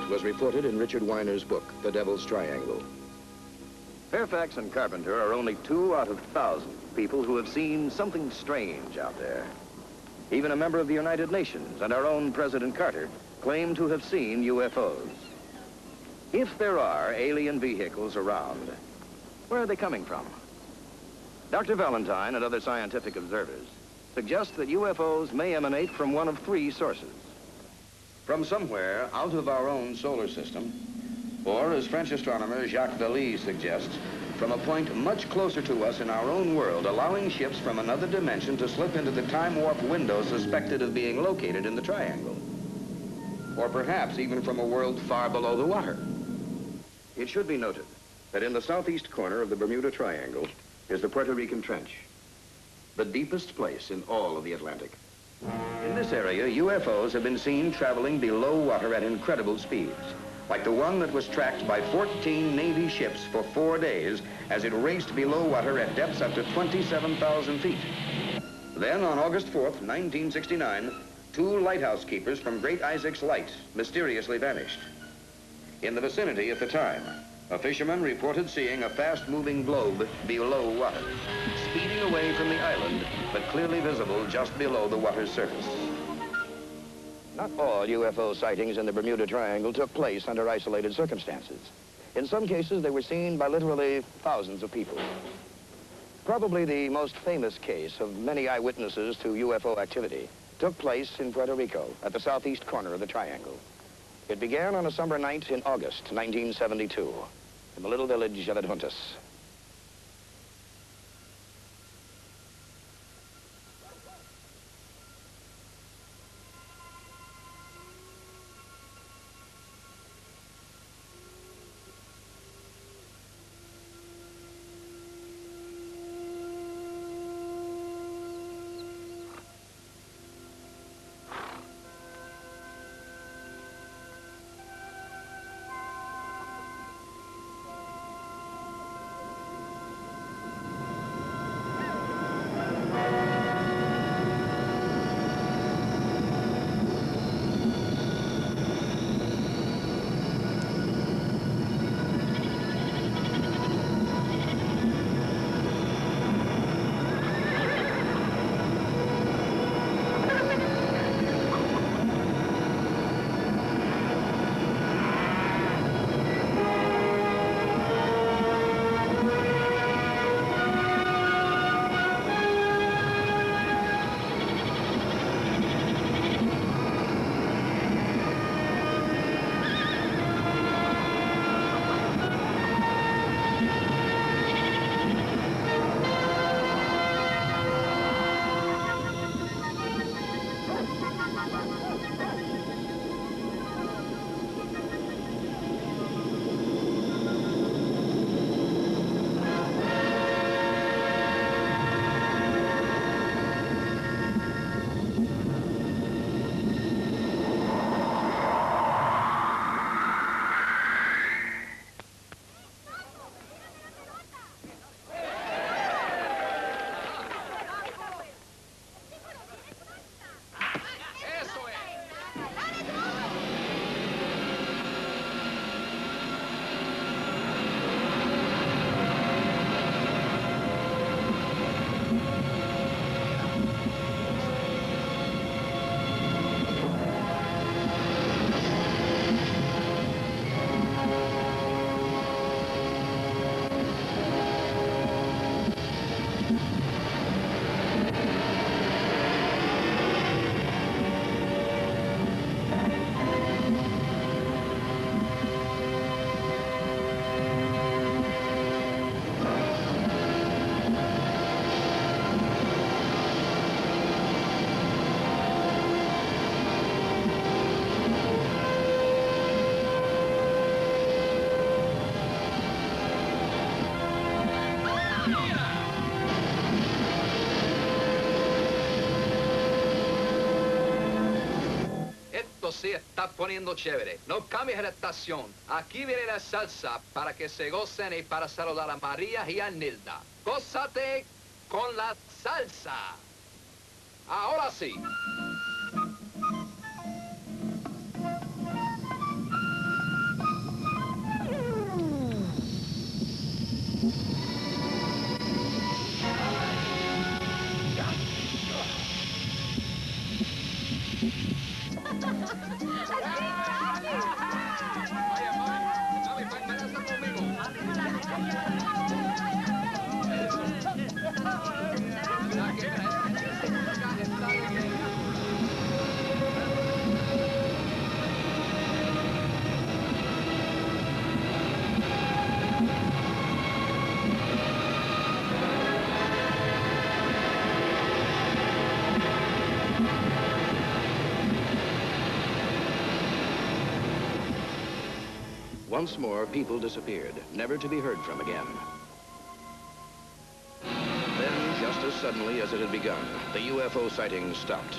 was reported in Richard Weiner's book, The Devil's Triangle. Fairfax and Carpenter are only 2 out of thousands of people who have seen something strange out there. Even a member of the United Nations and our own President Carter claim to have seen UFOs. If there are alien vehicles around, where are they coming from? Dr. Valentine and other scientific observers suggest that UFOs may emanate from one of 3 sources. From somewhere out of our own solar system, or, as French astronomer Jacques Vallée suggests, from a point much closer to us in our own world, allowing ships from another dimension to slip into the time warp window suspected of being located in the triangle. Or perhaps even from a world far below the water. It should be noted that in the southeast corner of the Bermuda Triangle is the Puerto Rican Trench, the deepest place in all of the Atlantic. In this area, UFOs have been seen traveling below water at incredible speeds, like the one that was tracked by 14 Navy ships for 4 days as it raced below water at depths up to 27,000 feet. Then, on August 4th, 1969, 2 lighthouse keepers from Great Isaac's Light mysteriously vanished. In the vicinity at the time, a fisherman reported seeing a fast-moving globe below water, speeding away from the island, but clearly visible just below the water's surface. Not all UFO sightings in the Bermuda Triangle took place under isolated circumstances. In some cases, they were seen by literally thousands of people. Probably the most famous case of many eyewitnesses to UFO activity took place in Puerto Rico at the southeast corner of the triangle. It began on a summer night in August 1972 in the little village of Adjuntas. Sí, está poniendo chévere. No cambies de estación. Aquí viene la salsa para que se gocen y para saludar a María y a Nilda. Gózate con la salsa. Ahora sí. Once more, people disappeared, never to be heard from again. Then, just as suddenly as it had begun, the UFO sightings stopped.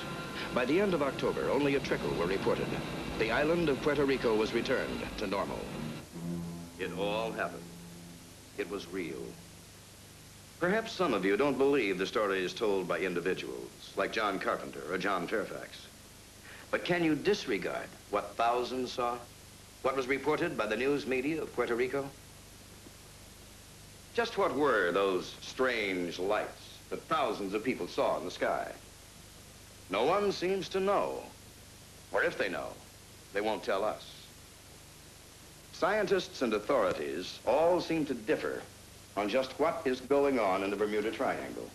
By the end of October, only a trickle were reported. The island of Puerto Rico was returned to normal. It all happened. It was real. Perhaps some of you don't believe the stories told by individuals, like John Carpenter or John Fairfax. But can you disregard what thousands saw? What was reported by the news media of Puerto Rico? Just what were those strange lights that thousands of people saw in the sky? No one seems to know. Or if they know, they won't tell us. Scientists and authorities all seem to differ on just what is going on in the Bermuda Triangle.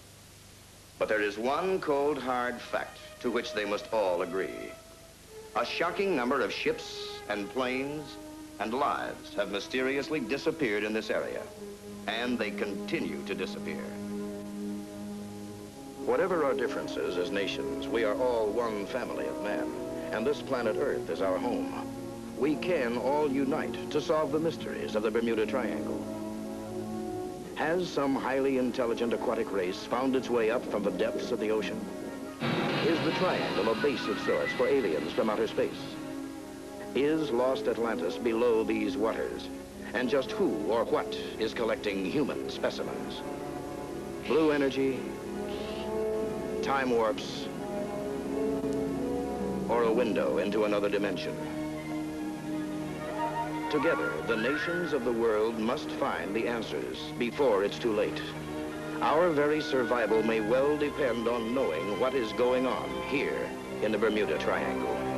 But there is one cold, hard fact to which they must all agree. A shocking number of ships and planes and lives have mysteriously disappeared in this area, and they continue to disappear. Whatever our differences as nations, we are all one family of men, and this planet Earth is our home. We can all unite to solve the mysteries of the Bermuda Triangle. Has some highly intelligent aquatic race found its way up from the depths of the ocean? Is the triangle a base of sorts for aliens from outer space? Is lost Atlantis below these waters? And just who or what is collecting human specimens? Blue energy, time warps, or a window into another dimension? Together, the nations of the world must find the answers before it's too late. Our very survival may well depend on knowing what is going on here in the Bermuda Triangle.